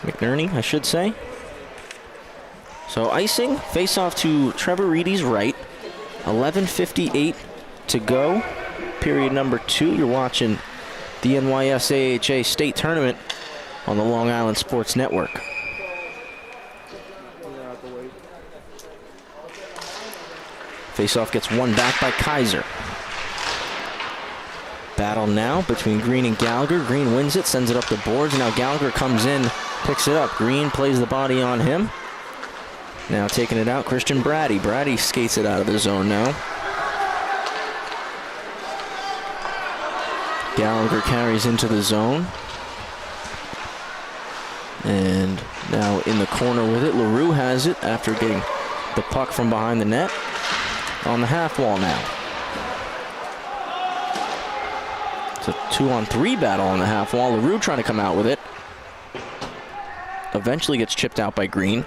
A: McNerney, I should say. So icing, face off to Trevor Reedy's right. 11:58 to go. Period number 2. You're watching the NYSAHA State Tournament on the Long Island Sports Network. Face-off gets one back by Kaiser. Battle now between Green and Gallagher. Green wins it, sends it up the boards. Now Gallagher comes in, picks it up. Green plays the body on him. Now taking it out, Christian Brady. Brady skates it out of the zone now. Gallagher carries into the zone. And now in the corner with it. LaRue has it after getting the puck from behind the net. On the half wall now. It's a 2-on-3 battle on the half wall. LaRue trying to come out with it. Eventually gets chipped out by Green.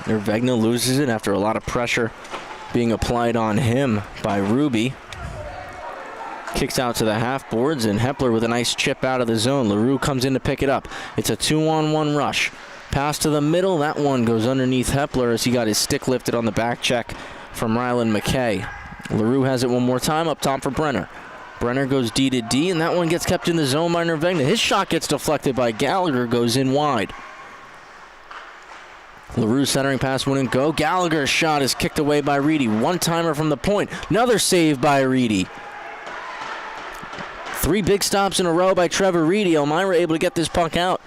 A: Nervegna loses it after a lot of pressure being applied on him by Ruby. Kicks out to the half boards, and Hepler with a nice chip out of the zone. LaRue comes in to pick it up. It's a 2-on-1 rush. Pass to the middle. That one goes underneath Hepler as he got his stick lifted on the back check from Rylan McKay. LaRue has it one more time up top for Brenner. Brenner goes D to D, and that one gets kept in the zone by Nervegna. His shot gets deflected by Gallagher, goes in wide. LaRue centering pass wouldn't go. Gallagher's shot is kicked away by Reedy. One-timer from the point. Another save by Reedy. 3 big stops in a row by Trevor Reedy. Elmira able to get this puck out.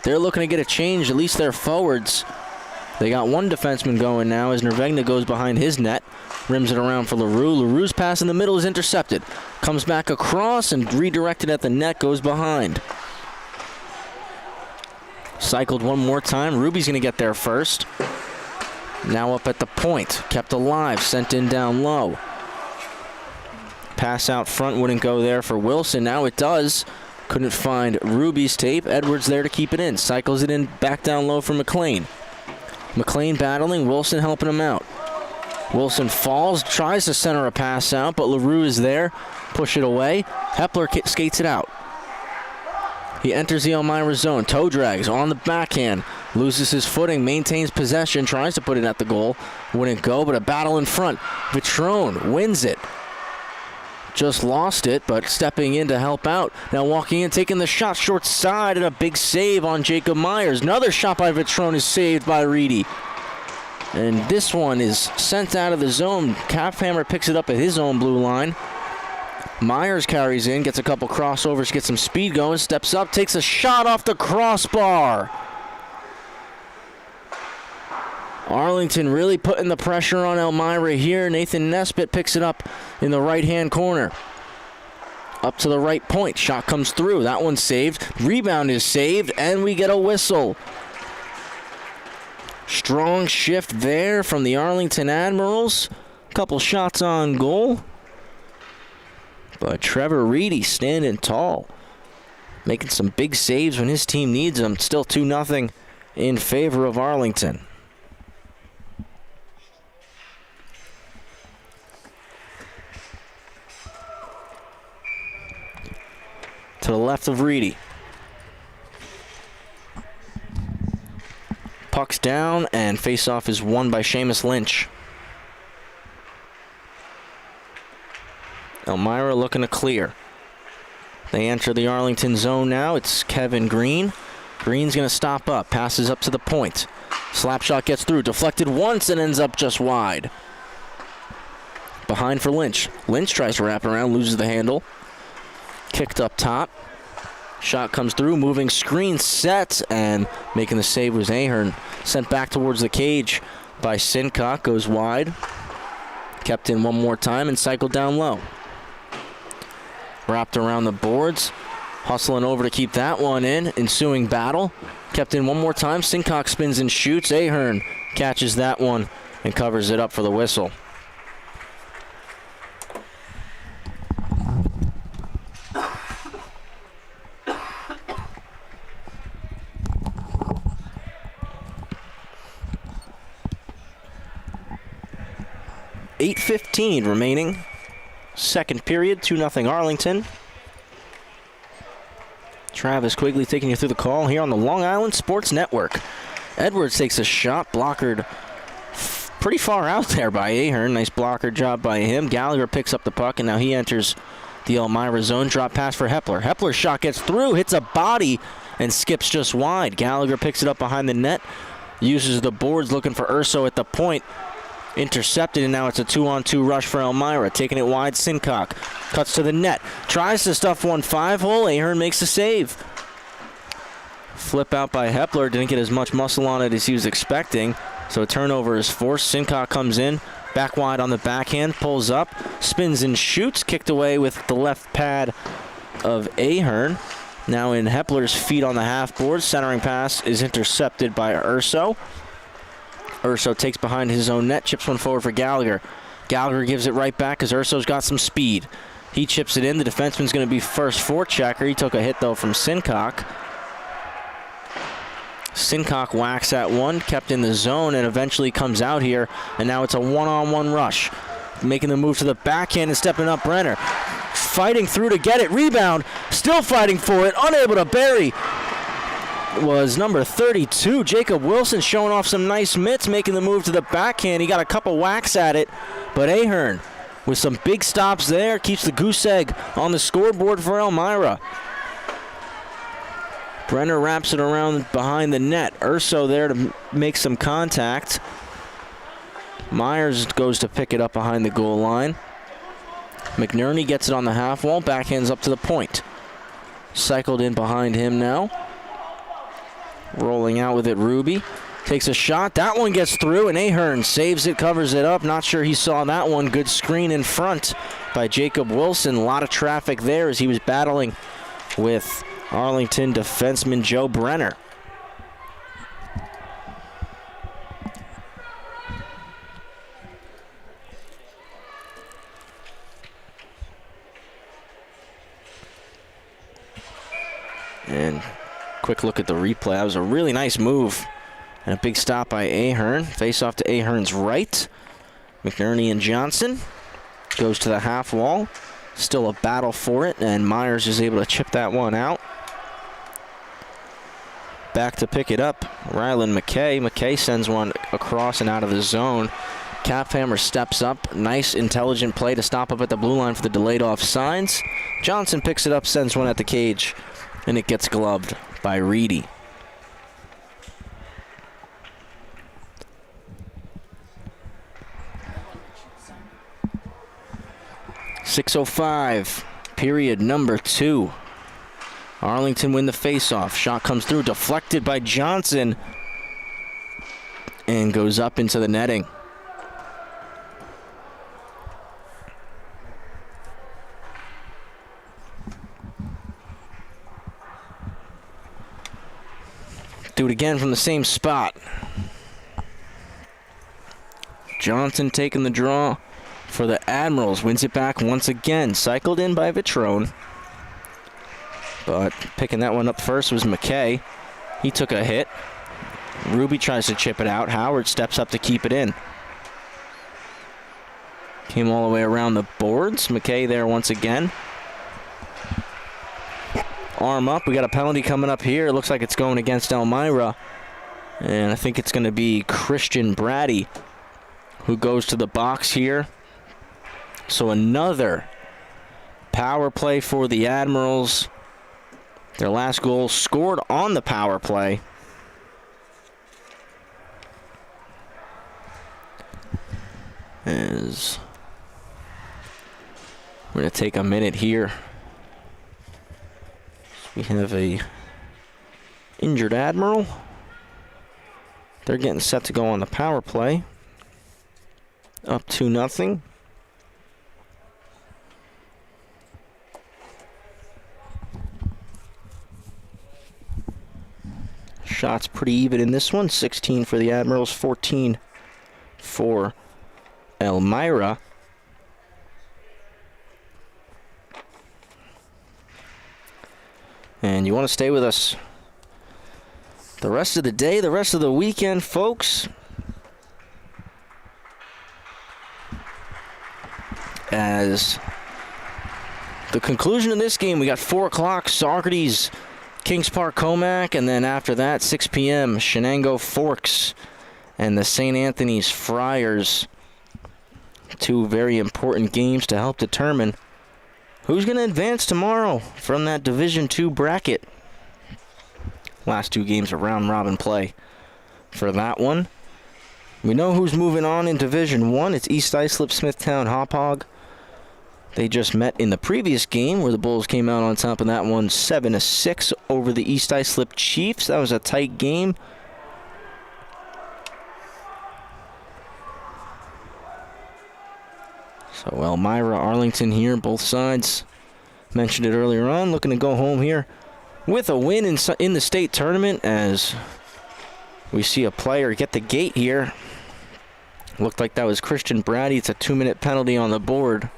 A: They're looking to get a change, at least their forwards. They got one defenseman going now as Nervegna goes behind his net. Rims it around for LaRue. LaRue's pass in the middle is intercepted. Comes back across and redirected at the net, goes behind. Cycled one more time. Ruby's going to get there first. Now up at the point. Kept alive. Sent in down low. Pass out front wouldn't go there for Wilson. Now it does. Couldn't find Ruby's tape. Edwards there to keep it in. Cycles it in back down low for McLean. McLean battling. Wilson helping him out. Wilson falls. Tries to center a pass out, but LaRue is there. Push it away. Hepler skates it out. He enters the Elmira zone. Toe drags on the backhand. Loses his footing. Maintains possession. Tries to put it at the goal. Wouldn't go, but a battle in front. Vitrone wins it. Just lost it, but stepping in to help out. Now walking in, taking the shot short side, and a big save on Jacob Myers. Another shot by Vitrone is saved by Reedy. And this one is sent out of the zone. Caphammer picks it up at his own blue line. Myers carries in, gets a couple crossovers, gets some speed going, steps up, takes a shot off the crossbar. Arlington really putting the pressure on Elmira here. Nathan Nesbitt picks it up in the right-hand corner. Up to the right point. Shot comes through. That one's saved. Rebound is saved, and we get a whistle. Strong shift there from the Arlington Admirals. Couple shots on goal. But Trevor Reedy standing tall. Making some big saves when his team needs them. Still 2-0 in favor of Arlington. To the left of Reedy. Puck's down, and faceoff is won by Seamus Lynch. Elmira looking to clear. They enter the Arlington zone now. It's Kevin Green. Green's going to stop up. Passes up to the point. Slap shot gets through. Deflected once and ends up just wide. Behind for Lynch. Lynch tries to wrap around, loses the handle. Kicked up top. Shot comes through. Moving screen set, and making the save was Ahern. Sent back towards the cage by Sincock. Goes wide. Kept in one more time and cycled down low. Wrapped around the boards. Hustling over to keep that one in. Ensuing battle. Kept in one more time. Sincock spins and shoots. Ahern catches that one and covers it up for the whistle. .8:15 remaining. Second period, 2-0 Arlington. Travis Quigley taking you through the call here on the Long Island Sports Network. Edwards takes a shot, blockered pretty far out there by Ahern. Nice blocker job by him. Gallagher picks up the puck, and now he enters the Elmira zone. Drop pass for Hepler. Hepler's shot gets through, hits a body, and skips just wide. Gallagher picks it up behind the net, uses the boards looking for Urso at the point. Intercepted, and now it's a 2-on-2 rush for Elmira. Taking it wide, Sincock cuts to the net. Tries to stuff one 5-hole. Ahern makes the save. Flip out by Hepler. Didn't get as much muscle on it as he was expecting, so a turnover is forced. Sincock comes in. Back wide on the backhand. Pulls up. Spins and shoots. Kicked away with the left pad of Ahern. Now in Hepler's feet on the half board. Centering pass is intercepted by Urso. Urso takes behind his own net, chips one forward for Gallagher. Gallagher gives it right back because Urso's got some speed. He chips it in. The defenseman's going to be first forechecker. He took a hit, though, from Sincock. Sincock whacks at one, kept in the zone, and eventually comes out here. And now it's a one-on-one rush. Making the move to the backhand and stepping up Brenner. Fighting through to get it. Rebound. Still fighting for it. Unable to bury. Was number 32, Jacob Wilson, showing off some nice mitts, making the move to the backhand. He got a couple whacks at it, but Ahern with some big stops there keeps the goose egg on the scoreboard for Elmira. Brenner wraps it around behind the net. Urso there to make some contact. Myers goes to pick it up behind the goal line. McNerney gets it on the half wall, backhands up to the point. Cycled in behind him now. Rolling out with it, Ruby. Takes a shot. That one gets through, and Ahern saves it, covers it up. Not sure he saw that one. Good screen in front by Jacob Wilson. A lot of traffic there as he was battling with Arlington defenseman Joe Brenner. And quick look at the replay. That was a really nice move. And a big stop by Ahern. Face off to Ahern's right. McNerney and Johnson. Goes to the half wall. Still a battle for it. And Myers is able to chip that one out. Back to pick it up. Rylan McKay. McKay sends one across and out of the zone. Caphammer steps up. Nice, intelligent play to stop up at the blue line for the delayed offsides. Johnson picks it up, sends one at the cage. And it gets gloved by Reedy. .605, period number 2. Arlington win the faceoff. Shot comes through, deflected by Johnson, and goes up into the netting. Do it again from the same spot. Johnson taking the draw for the Admirals. Wins it back once again. Cycled in by Vitrone. But picking that one up first was McKay. He took a hit. Ruby tries to chip it out. Howard steps up to keep it in. Came all the way around the boards. McKay there once again. Arm up. We got a penalty coming up here. It looks like it's going against Elmira. And I think it's going to be Christian Brady who goes to the box here. So another power play for the Admirals. Their last goal scored on the power play. As we're going to take a minute here. We have a injured Admiral. They're getting set to go on the power play. Up 2-0. Shots pretty even in this one. 16 for the Admirals, 14 for Elmira. And you want to stay with us the rest of the day, the rest of the weekend, folks. As the conclusion of this game, we got 4 o'clock, Saugerties, Kings Park, Comac, and then after that, 6 p.m., Shenango Forks and the St. Anthony's Friars. 2 very important games to help determine who's going to advance tomorrow from that Division II bracket. Last 2 games of round-robin play for that one. We know who's moving on in Division I. It's East Islip, Smithtown, Hauppauge. They just met in the previous game where the Bulls came out on top of that one 7-6 over the East Islip Chiefs. That was a tight game. So Elmira, Arlington here, both sides. Mentioned it earlier on, looking to go home here with a win in the state tournament as we see a player get the gate here. Looked like that was Christian Brady. It's a 2-minute penalty on the board.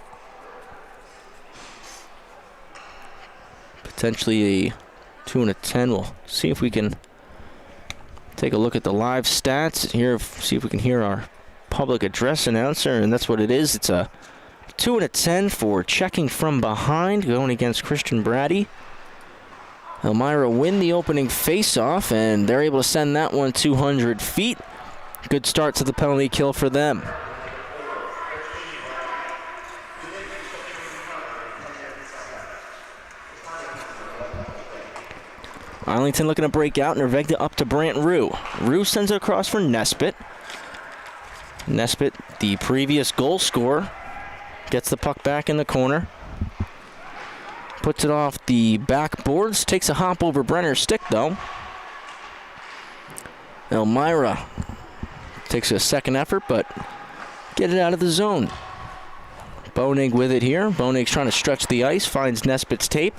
A: Potentially a 2 and a 10. We'll see if we can take a look at the live stats here, see if we can hear our public address announcer, and that's what it is. It's a 2 and a 10 for checking from behind, going against Christian Brady. Elmira win the opening face-off, and they're able to send that one 200 feet. Good start to the penalty kill for them. Arlington looking to break out, and Nervegda up to Brant Rue. Rue sends it across for Nesbitt. Nesbitt, the previous goal scorer Gets the puck back in the corner. Puts it off the backboards. Takes a hop over Brenner's stick, though. Elmira takes a second effort, but get it out of the zone. Bonig with it here. Bonig's trying to stretch the ice. Finds Nesbitt's tape.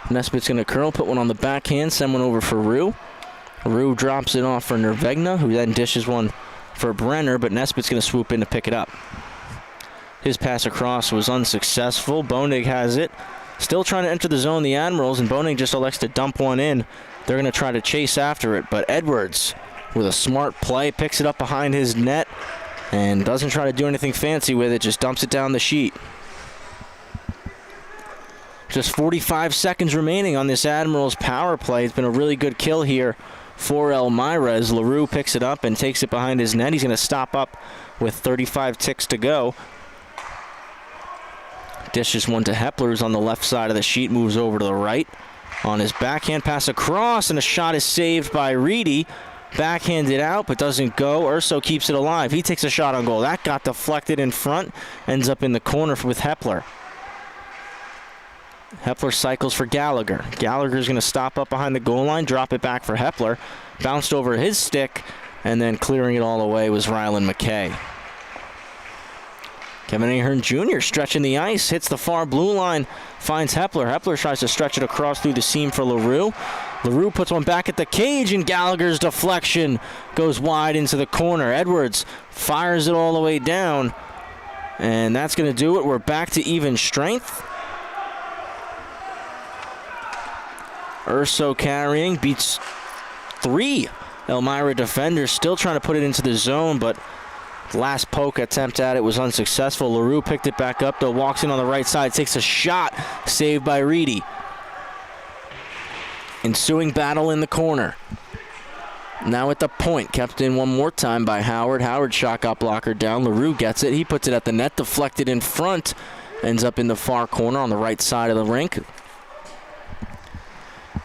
A: Nesbitt's going to curl. Put one on the backhand. Send one over for Rue. Rue drops it off for Nervegna, who then dishes one for Brenner, but Nesbitt's going to swoop in to pick it up. His pass across was unsuccessful. Bonig has it. Still trying to enter the zone, the Admirals, and Bonig just elects to dump one in. They're going to try to chase after it, but Edwards, with a smart play, picks it up behind his net and doesn't try to do anything fancy with it, just dumps it down the sheet. Just 45 seconds remaining on this Admirals power play. It's been a really good kill here for Elmira as LaRue picks it up and takes it behind his net. He's going to stop up with 35 ticks to go. Dishes one to Hepler, who's on the left side of the sheet, moves over to the right. On his backhand, pass across, and a shot is saved by Reedy. Backhanded out, but doesn't go. Urso keeps it alive. He takes a shot on goal. That got deflected in front, ends up in the corner with Hepler. Hepler cycles for Gallagher. Gallagher's going to stop up behind the goal line, drop it back for Hepler. Bounced over his stick, and then clearing it all away was Rylan McKay. Kevin Ahern Jr. stretching the ice, hits the far blue line, finds Hepler. Hepler tries to stretch it across through the seam for LaRue. LaRue puts one back at the cage, and Gallagher's deflection goes wide into the corner. Edwards fires it all the way down, and that's going to do it. We're back to even strength. Urso carrying, beats 3 Elmira defenders, still trying to put it into the zone, but last poke attempt at it was unsuccessful. LaRue picked it back up, though, walks in on the right side, takes a shot, saved by Reedy. Ensuing battle in the corner. Now at the point, kept in one more time by Howard. Howard shot got blocker down. LaRue gets it. He puts it at the net, deflected in front. Ends up in the far corner on the right side of the rink.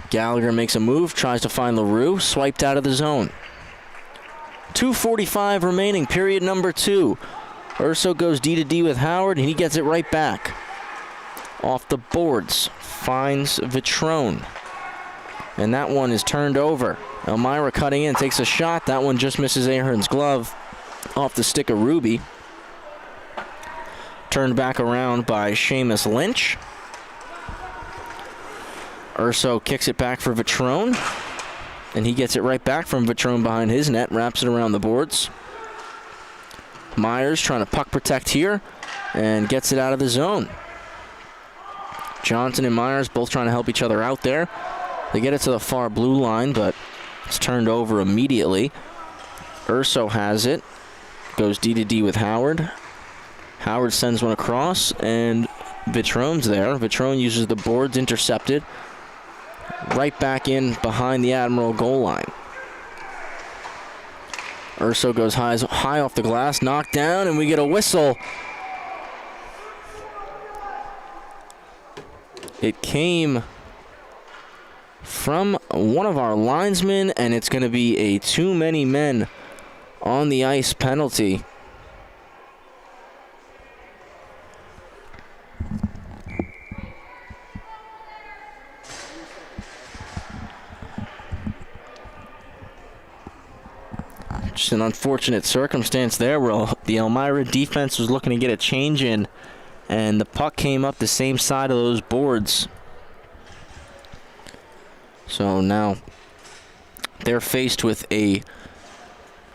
A: Gallagher makes a move, tries to find LaRue, swiped out of the zone. 2:45 remaining, period number 2. Urso goes D to D with Howard, and he gets it right back. Off the boards, finds Vitrone. And that one is turned over. Elmira cutting in, takes a shot. That one just misses Ahern's glove off the stick of Ruby. Turned back around by Seamus Lynch. Urso kicks it back for Vitrone. And he gets it right back from Vitrone behind his net, wraps it around the boards. Myers trying to puck protect here and gets it out of the zone. Johnson and Myers both trying to help each other out there. They get it to the far blue line, but it's turned over immediately. Urso has it. Goes D to D with Howard. Howard sends one across, and Vitrone's there. Vitrone uses the boards, intercepted. Right back in behind the Admiral goal line. Urso goes high off the glass, knocked down, and we get a whistle. It came from one of our linesmen, and it's going to be a too many men on the ice penalty. Just an unfortunate circumstance there where the Elmira defense was looking to get a change in, and the puck came up the same side of those boards. So now they're faced with a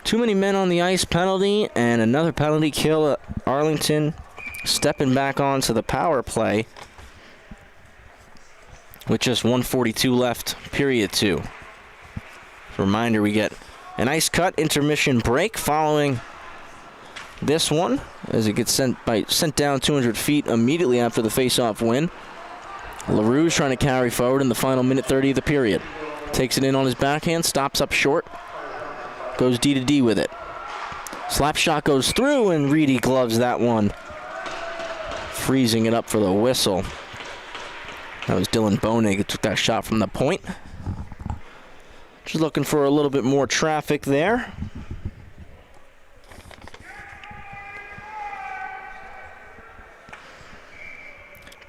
A: too many men on the ice penalty and another penalty kill at Arlington, stepping back onto the power play with just 1:42 left, period 2. Reminder, we get an ice cut intermission break following this one as it gets sent down 200 feet immediately after the face-off win. LaRue's trying to carry forward in the final minute 30 of the period. Takes it in on his backhand, stops up short, goes D to D with it. Slap shot goes through, and Reedy gloves that one, freezing it up for the whistle. That was Dylan Bonig who took that shot from the point. Just looking for a little bit more traffic there.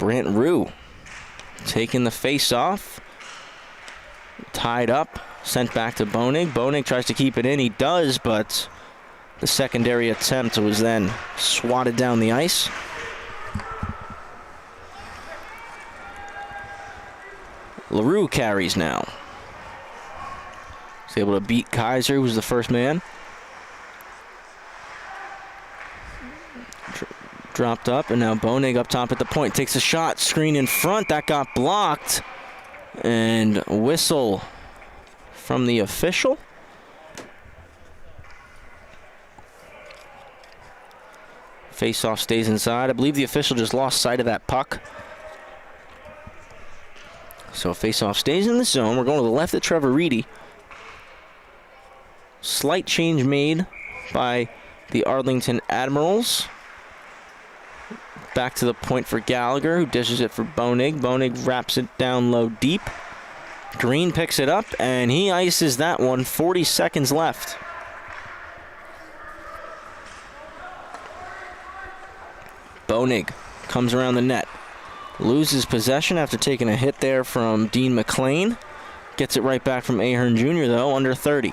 A: Brant Rue taking the face off. Tied up, sent back to Bonig. Bonig tries to keep it in. He does, but the secondary attempt was then swatted down the ice. LaRue carries now. He's able to beat Kaiser, who was the first man. Dropped up, and now Bonig up top at the point. Takes a shot, screen in front. That got blocked. And whistle from the official. Face-off stays inside. I believe the official just lost sight of that puck. So face-off stays in the zone. We're going to the left at Trevor Reedy. Slight change made by the Arlington Admirals. Back to the point for Gallagher, who dishes it for Bonig. Bonig wraps it down low deep. Green picks it up, and he ices that one. 40 seconds left. Bonig comes around the net. Loses possession after taking a hit there from Dean McLean. Gets it right back from Ahern Jr., though, under 30.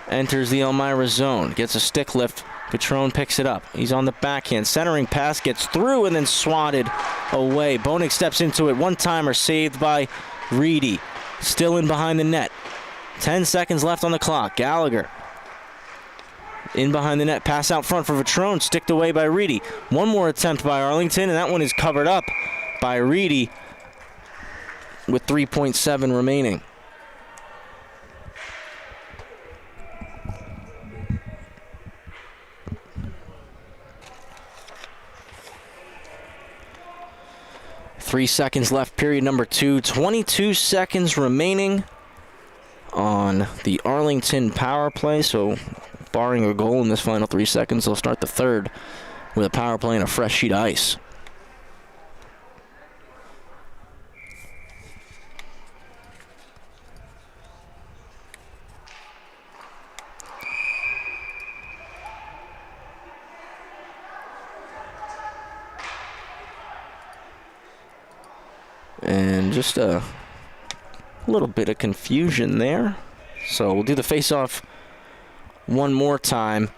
A: Enters the Elmira zone. Gets a stick lift. Petrone picks it up. He's on the backhand. Centering pass gets through and then swatted away. Bonig steps into it. One-timer saved by Reedy. Still in behind the net. 10 seconds left on the clock. Gallagher in behind the net. Pass out front for Petrone. Sticked away by Reedy. One more attempt by Arlington, and that one is covered up by Reedy with 3.7 remaining. Three seconds left, period number 2. 22 seconds remaining on the Arlington power play. So, barring a goal in this final 3 seconds, they'll start the third with a power play and a fresh sheet of ice. And just a little bit of confusion there. So we'll do the face-off one more time.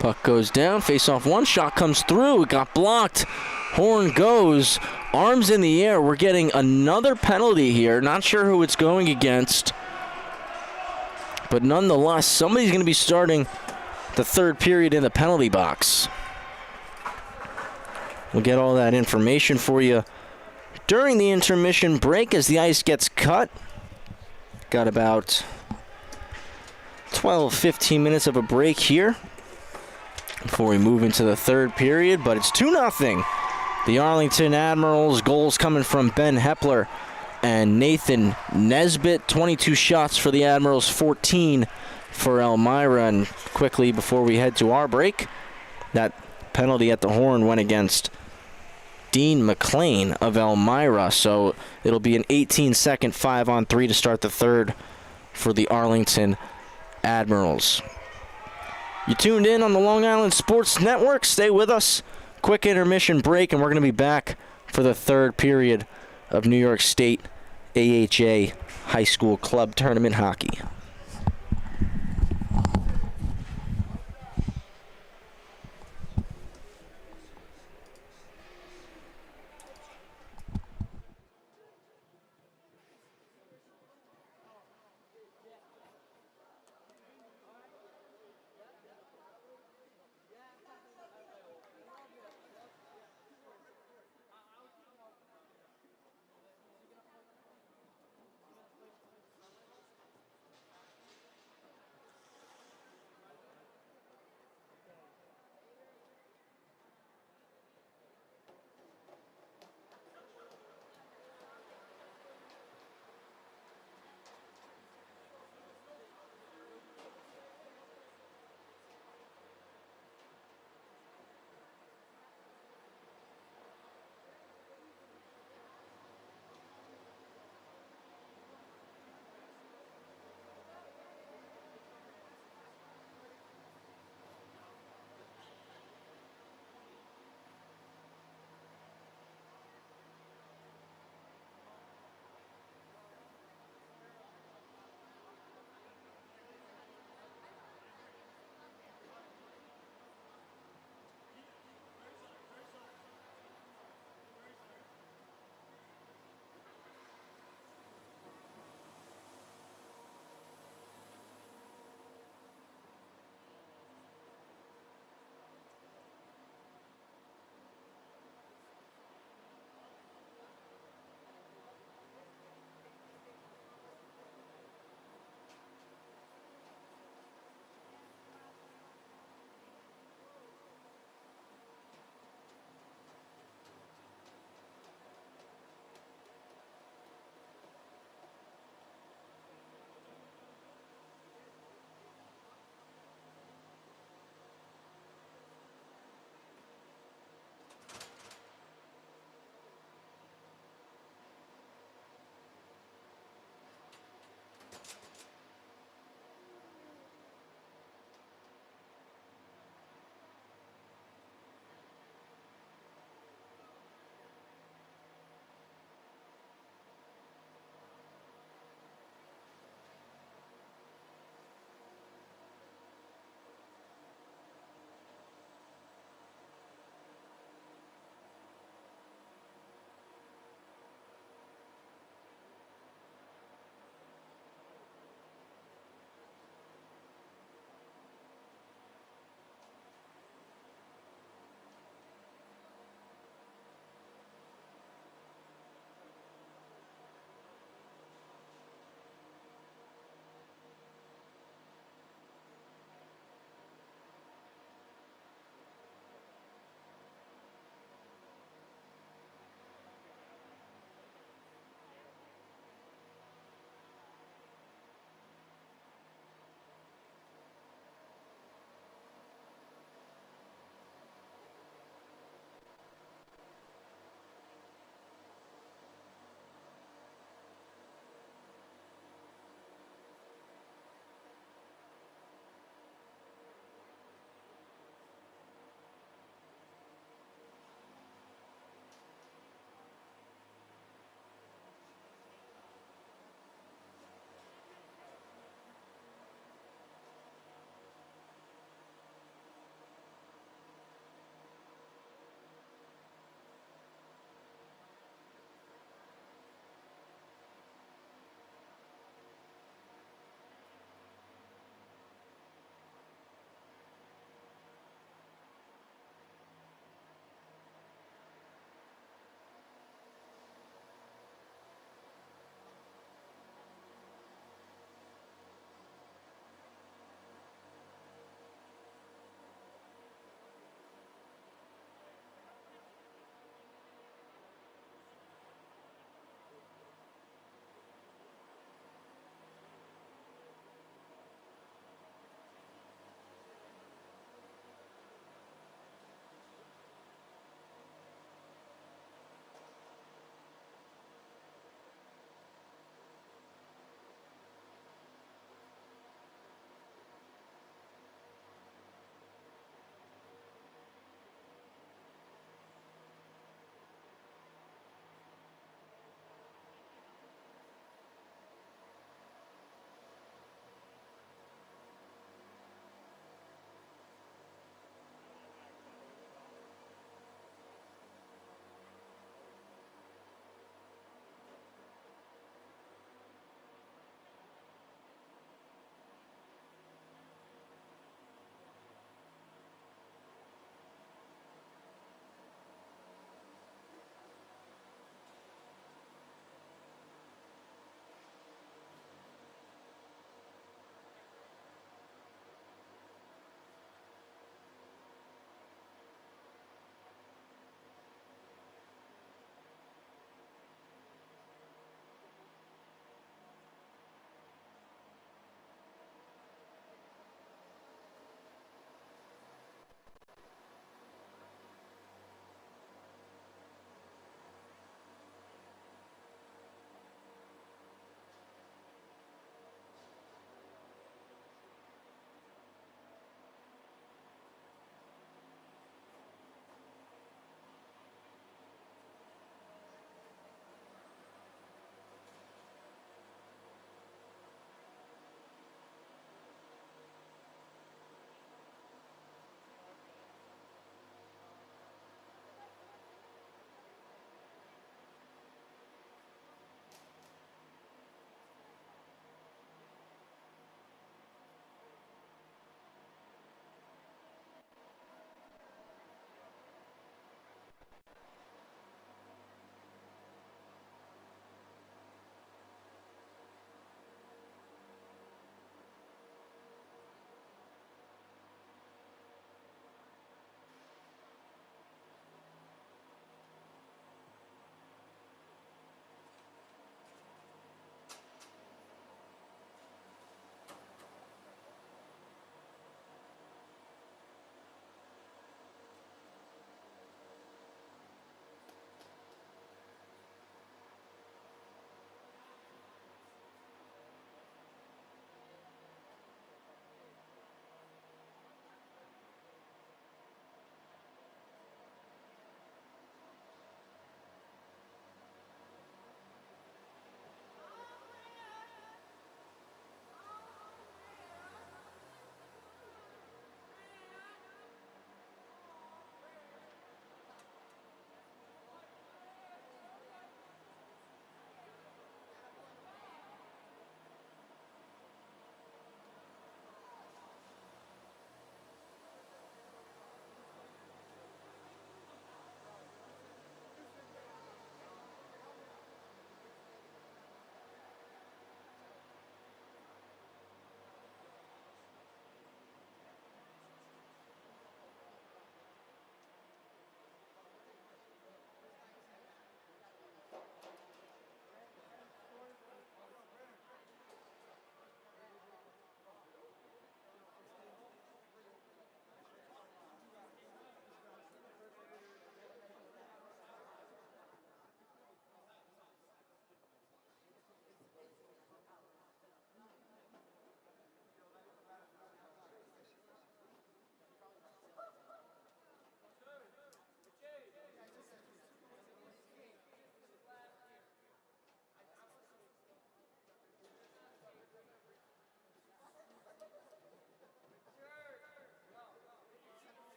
A: Puck goes down, face-off one, shot comes through, it got blocked. Horn goes, arms in the air. We're getting another penalty here. Not sure who it's going against. But nonetheless, somebody's going to be starting the third period in the penalty box. We'll get all that information for you during the intermission break as the ice gets cut. Got about 12-15 minutes of a break here before we move into the third period, but it's 2-0. The Arlington Admirals, goals coming from Ben Hepler and Nathan Nesbitt. 22 shots for the Admirals, 14 for Elmira. And quickly before we head to our break, that penalty at the horn went against Dean McLean of Elmira. So it'll be an 18-second 5-on-3 to start the third for the Arlington Admirals. You tuned in on the Long Island Sports Network. Stay with us. Quick intermission break, and we're going to be back for the third period of New York State AHA High School Club Tournament Hockey.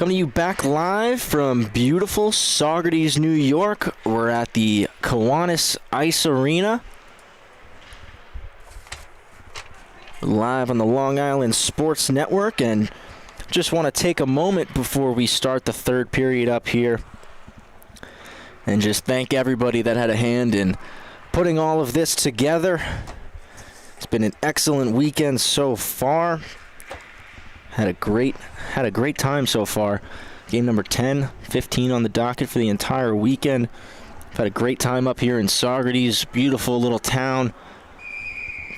A: Coming to you back live from beautiful Saugerties, New York. We're at the Kiwanis Ice Arena. Live on the Long Island Sports Network, and just want to take a moment before we start the third period up here and just thank everybody that had a hand in putting all of this together. It's been an excellent weekend so far. Had a great time so far. Game number 10, 15 on the docket for the entire weekend. I've had a great time up here in Saugerties, beautiful little town.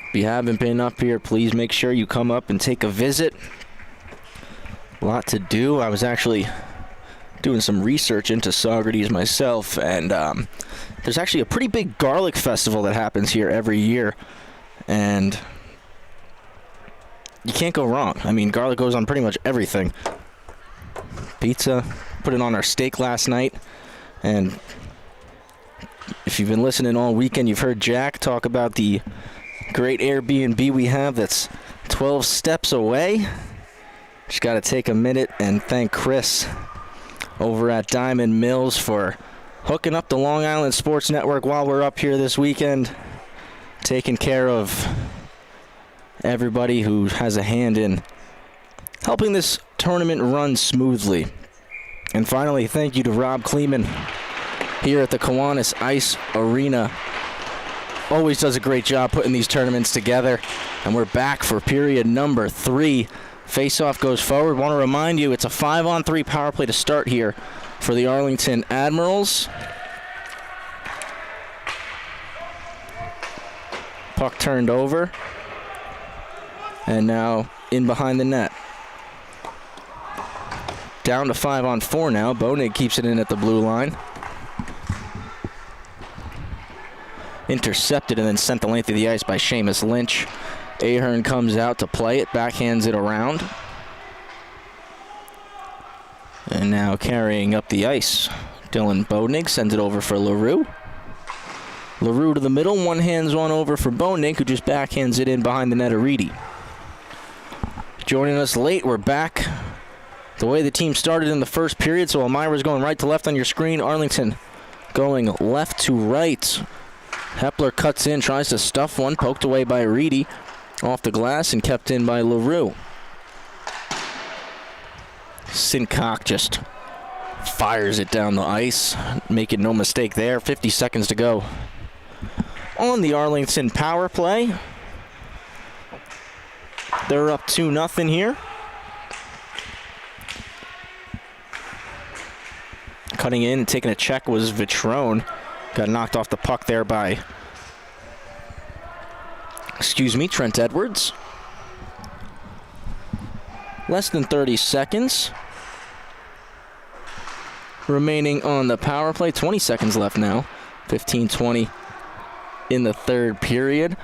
A: If you haven't been up here, please make sure you come up and take a visit. A lot to do. I was actually doing some research into Saugerties myself, and there's actually a pretty big garlic festival that happens here every year, and you can't go wrong. I mean, garlic goes on pretty much everything. Pizza, put it on our steak last night, and if you've been listening all weekend, you've heard Jack talk about the great Airbnb we have that's 12 steps away. Just got to take a minute and thank Chris over at Diamond Mills for hooking up the Long Island Sports Network while we're up here this weekend, taking care of everybody who has a hand in helping this tournament run smoothly. And finally, thank you to Rob Kleeman here at the Kiwanis Ice Arena. Always does a great job putting these tournaments together. And we're back for period number 3. Face-off goes forward. Want to remind you, it's a 5-on-3 power play to start here for the Arlington Admirals. Puck turned over. And now in behind the net. Down to 5-on-4 now. Bonig keeps it in at the blue line. Intercepted and then sent the length of the ice by Seamus Lynch. Ahern comes out to play it, backhands it around. And now carrying up the ice, Dylan Bonig sends it over for LaRue. LaRue to the middle, one hands one over for Bonig, who just backhands it in behind the net of Reedy. Joining us late, we're back the way the team started in the first period, so Elmira's going right to left on your screen. Arlington going left to right. Hepler cuts in, tries to stuff one, poked away by Reedy. Off the glass and kept in by LaRue. Sincock just fires it down the ice, making no mistake there. 50 seconds to go on the Arlington power play. They're up 2-0 here. Cutting in and taking a check was Vitrone. Got knocked off the puck there by, Trent Edwards. Less than 30 seconds remaining on the power play. 20 seconds left now. 15-20 in the third period.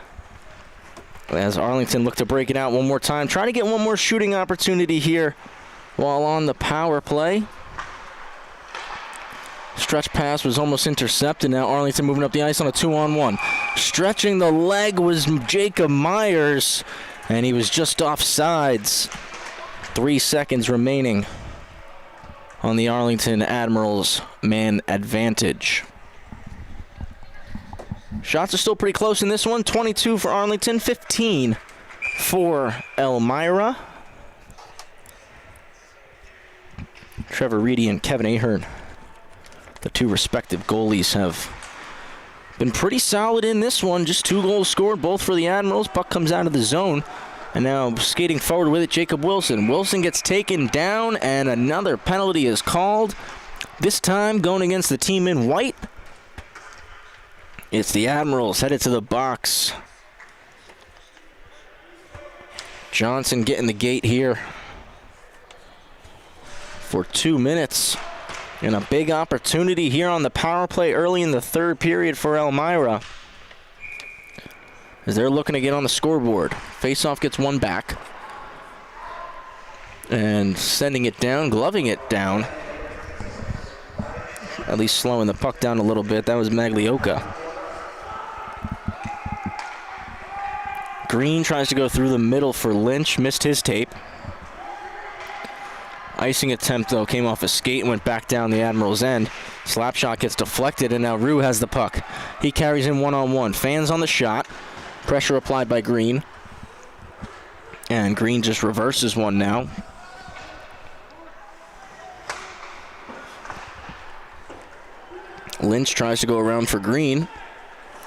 A: As Arlington look to break it out one more time. Trying to get one more shooting opportunity here while on the power play. Stretch pass was almost intercepted. Now Arlington moving up the ice on a 2-on-1. Stretching the leg was Jacob Myers, and he was just off sides. 3 seconds remaining on the Arlington Admirals man advantage. Shots are still pretty close in this one. 22 for Arlington, 15 for Elmira. Trevor Reedy and Kevin Ahern, the two respective goalies, have been pretty solid in this one. Just 2 goals scored, both for the Admirals. Puck comes out of the zone. And now skating forward with it, Jacob Wilson. Wilson gets taken down, and another penalty is called. This time going against the team in white. It's the Admirals headed to the box. Johnson getting the gate here for 2 minutes. And a big opportunity here on the power play early in the third period for Elmira, as they're looking to get on the scoreboard. Faceoff gets one back. And sending it down, gloving it down. At least slowing the puck down a little bit. That was Maglioka. Green tries to go through the middle for Lynch. Missed his tape. Icing attempt, though, came off a skate and went back down the Admiral's end. Slap shot gets deflected, and now Rue has the puck. He carries him one-on-one. Fans on the shot. Pressure applied by Green. And Green just reverses one now. Lynch tries to go around for Green,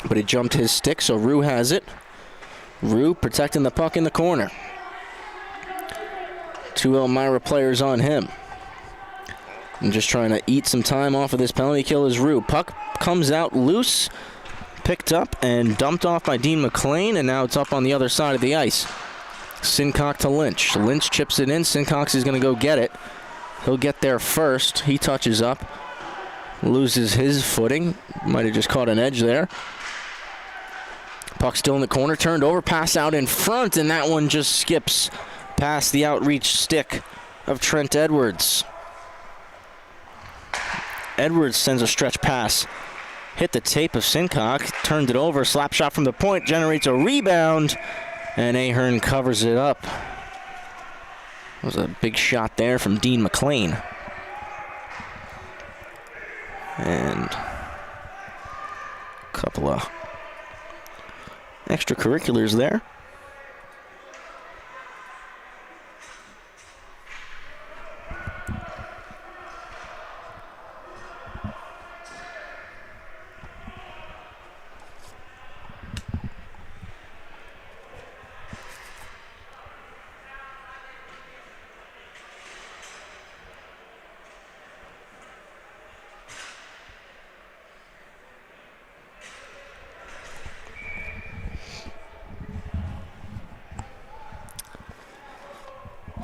A: but he jumped his stick, so Rue has it. Rue protecting the puck in the corner. 2 Elmira players on him. And just trying to eat some time off of this penalty kill is Rue. Puck comes out loose, picked up and dumped off by Dean McLean, and now it's up on the other side of the ice. Sincock to Lynch. Lynch chips it in. Sincox is going to go get it. He'll get there first. He touches up. Loses his footing. Might have just caught an edge there. Puck still in the corner. Turned over. Pass out in front, and that one just skips past the outreach stick of Trent Edwards. Edwards sends a stretch pass. Hit the tape of Sincock. Turned it over. Slap shot from the point. Generates a rebound. And Ahern covers it up. That was a big shot there from Dean McLean. And a couple of extracurriculars there.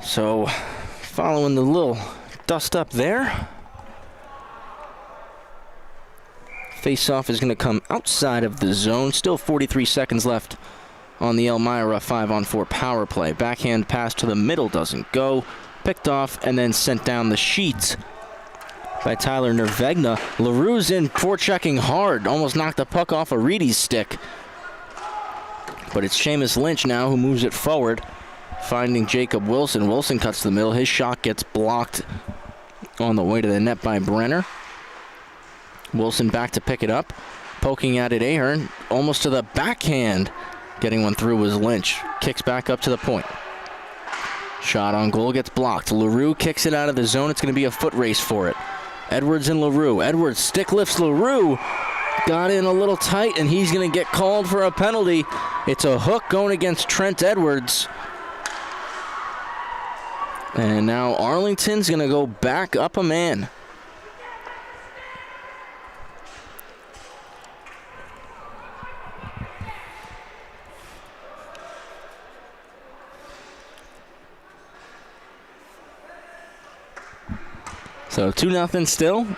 A: So, following the little dust up there, face-off is going to come outside of the zone. Still 43 seconds left on the Elmira 5-on-4 power play. Backhand pass to the middle doesn't go. Picked off and then sent down the sheet by Tyler Nervegna. LaRue's in forechecking hard. Almost knocked the puck off of Reedy's stick. But it's Seamus Lynch now who moves it forward, finding Jacob Wilson. Wilson cuts the middle. His shot gets blocked on the way to the net by Brenner. Wilson back to pick it up. Poking at it, Ahern. Almost to the backhand. Getting one through was Lynch. Kicks back up to the point. Shot on goal gets blocked. LaRue kicks it out of the zone. It's going to be a foot race for it. Edwards and LaRue. Edwards stick lifts LaRue. Got in a little tight, and he's going to get called for a penalty. It's a hook going against Trent Edwards. And now Arlington's going to go back up a man. So 2-0 still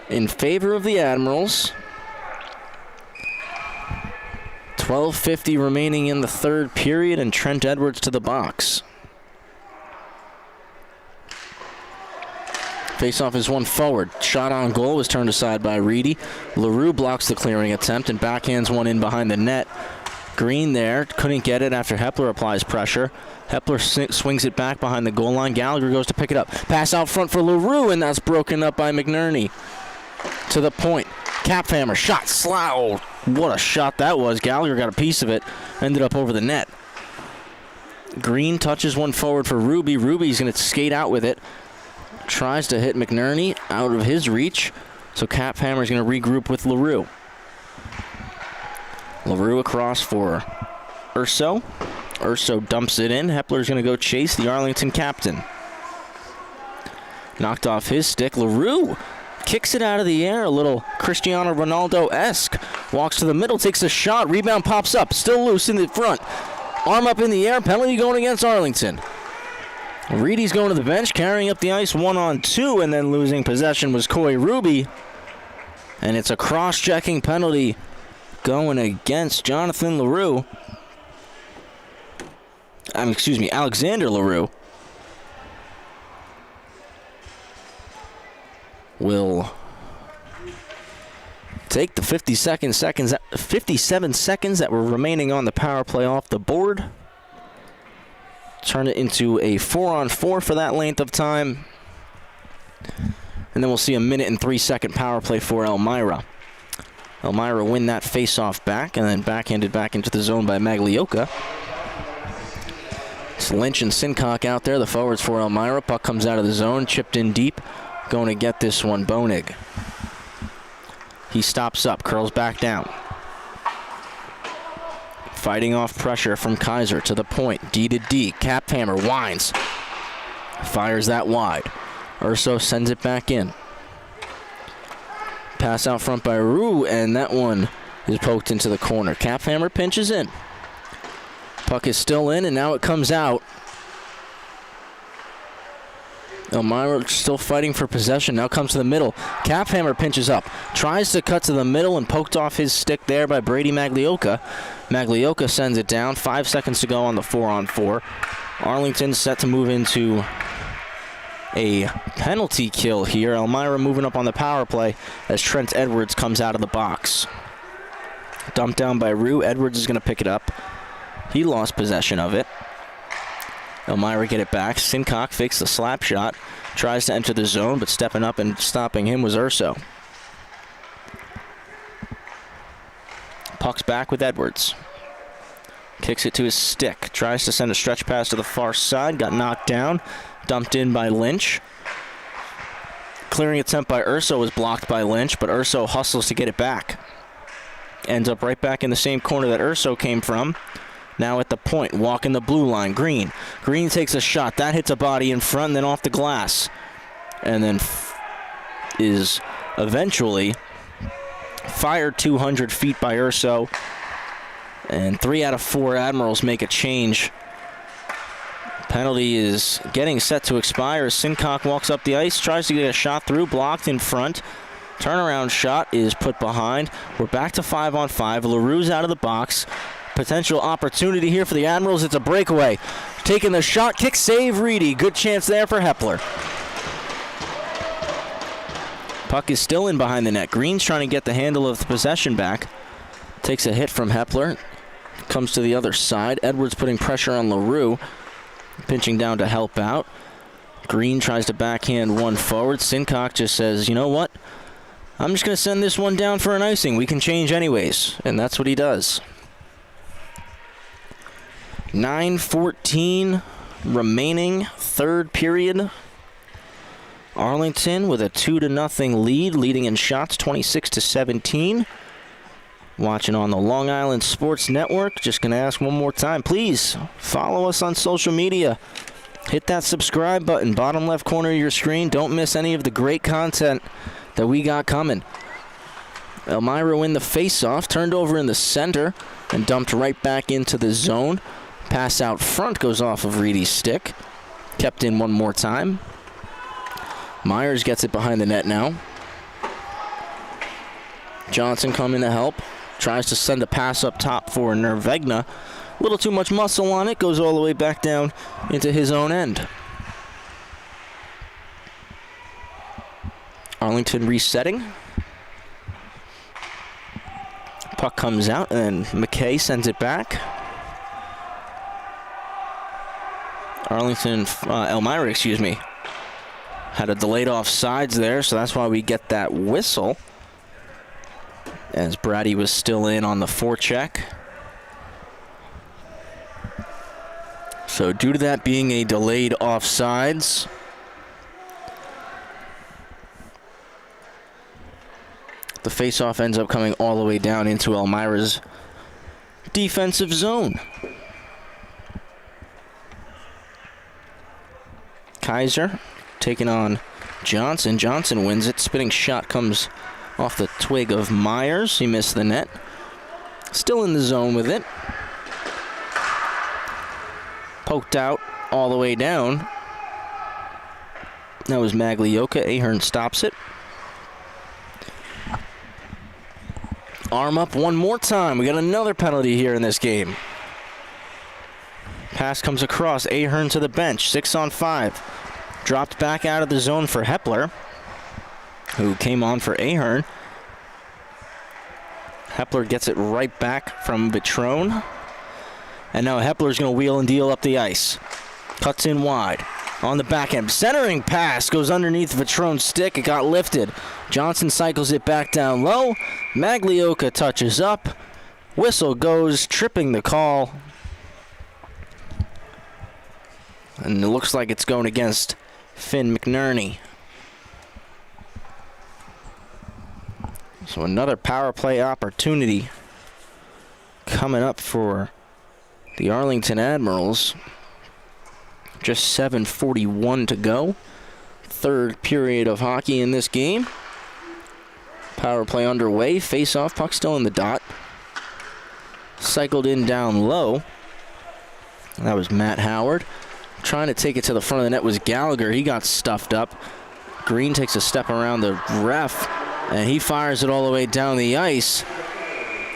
A: in favor of the Admirals. 12:50 remaining in the third period, and Trent Edwards to the box. Face-off is one forward. Shot on goal was turned aside by Reedy. LaRue blocks the clearing attempt and backhands one in behind the net. Green there, couldn't get it after Hepler applies pressure. Hepler swings it back behind the goal line. Gallagher goes to pick it up. Pass out front for LaRue, and that's broken up by McNerney. To the point. Caphammer, shot, slow. What a shot that was. Gallagher got a piece of it. Ended up over the net. Green touches one forward for Ruby. Ruby's going to skate out with it. Tries to hit McNerney out of his reach. So Caphammer's going to regroup with LaRue. LaRue across for Urso. Urso dumps it in. Hepler's going to go chase the Arlington captain. Knocked off his stick. LaRue kicks it out of the air, a little Cristiano Ronaldo-esque. Walks to the middle, takes a shot. Rebound pops up. Still loose in the front. Arm up in the air. Penalty going against Arlington. Reedy's going to the bench, carrying up the ice 1-on-2, and then losing possession was Coy Ruby. And it's a cross-checking penalty going against Jonathan LaRue. Alexander LaRue will take the 57 seconds that were remaining on the power play off the board. turn it into a 4-on-4 for that length of time. And then we'll see a 1-and-3-second power play for Elmira. Elmira win that face-off back, and then backhanded back into the zone by Maglioka. It's Lynch and Sincock out there, the forwards for Elmira. Puck comes out of the zone, chipped in deep. Going to get this one, Bonig. He stops up, curls back down. Fighting off pressure from Kaiser to the point. D to D. Caphammer winds. Fires that wide. Urso sends it back in. Pass out front by Rue, and that one is poked into the corner. Caphammer pinches in. Puck is still in, and now it comes out. Elmira still fighting for possession. Now comes to the middle. Caphammer pinches up. Tries to cut to the middle and poked off his stick there by Brady Maglioka. Maglioka sends it down. 5 seconds to go on the 4-on-4. Arlington set to move into a penalty kill here. Elmira moving up on the power play as Trent Edwards comes out of the box. Dumped down by Rue. Edwards is going to pick it up. He lost possession of it. Elmira get it back. Sincock fakes the slap shot. Tries to enter the zone, but stepping up and stopping him was Urso. Puck's back with Edwards. Kicks it to his stick. Tries to send a stretch pass to the far side. Got knocked down. Dumped in by Lynch. Clearing attempt by Urso was blocked by Lynch, but Urso hustles to get it back. Ends up right back in the same corner that Urso came from. Now at the point, walking the blue line. Green. Green takes a shot. That hits a body in front and then off the glass. And then is eventually fired 200 feet by Urso. And 3 out of 4 Admirals make a change. Penalty is getting set to expire. Sincock walks up the ice, tries to get a shot through, blocked in front. Turnaround shot is put behind. We're back to 5-on-5. LaRue's out of the box. Potential opportunity here for the Admirals. It's a breakaway. Taking the shot, kick, save, Reedy. Good chance there for Hepler. Puck is still in behind the net. Green's trying to get the handle of the possession back. Takes a hit from Hepler. Comes to the other side. Edwards putting pressure on LaRue. Pinching down to help out. Green tries to backhand one forward. Sincock just says, you know what? I'm just going to send this one down for an icing. We can change anyways. And that's what he does. 9:14 remaining, third period. Arlington with a 2-0 lead, leading in shots 26-17. Watching on the Long Island Sports Network. Just going to ask one more time, please follow us on social media. Hit that subscribe button, bottom left corner of your screen. Don't miss any of the great content that we got coming. Elmira win the face-off, turned over in the center and dumped right back into the zone. Pass out front goes off of Reedy's stick. Kept in one more time. Myers gets it behind the net now. Johnson coming to help. Tries to send a pass up top for Nervegna. A little too much muscle on it. Goes all the way back down into his own end. Arlington resetting. Puck comes out and McKay sends it back. Elmira, had a delayed offsides there, so that's why we get that whistle. As Brady was still in on the forecheck. So due to that being a delayed offsides, the faceoff ends up coming all the way down into Elmira's defensive zone. Kaiser taking on Johnson. Johnson wins it. Spinning shot comes off the twig of Myers. He missed the net. Still in the zone with it. Poked out all the way down. That was Maglioka. Ahern stops it. Arm up one more time. We got another penalty here in this game. Pass comes across. Ahern to the bench. 6-on-5. Dropped back out of the zone for Hepler, who came on for Ahern. Hepler gets it right back from Vitrone. And now Hepler's going to wheel and deal up the ice. Cuts in wide. On the back end. Centering pass goes underneath Vitrone's stick. It got lifted. Johnson cycles it back down low. Maglioka touches up. Whistle goes, tripping the call. And it looks like it's going against Finn McNerney. So another power play opportunity coming up for the Arlington Admirals. Just 7:41 to go. Third period of hockey in this game. Power play underway. Face-off, puck still in the dot. Cycled in down low. That was Matt Howard. Trying to take it to the front of the net was Gallagher. He got stuffed up. Green takes a step around the ref, and he fires it all the way down the ice.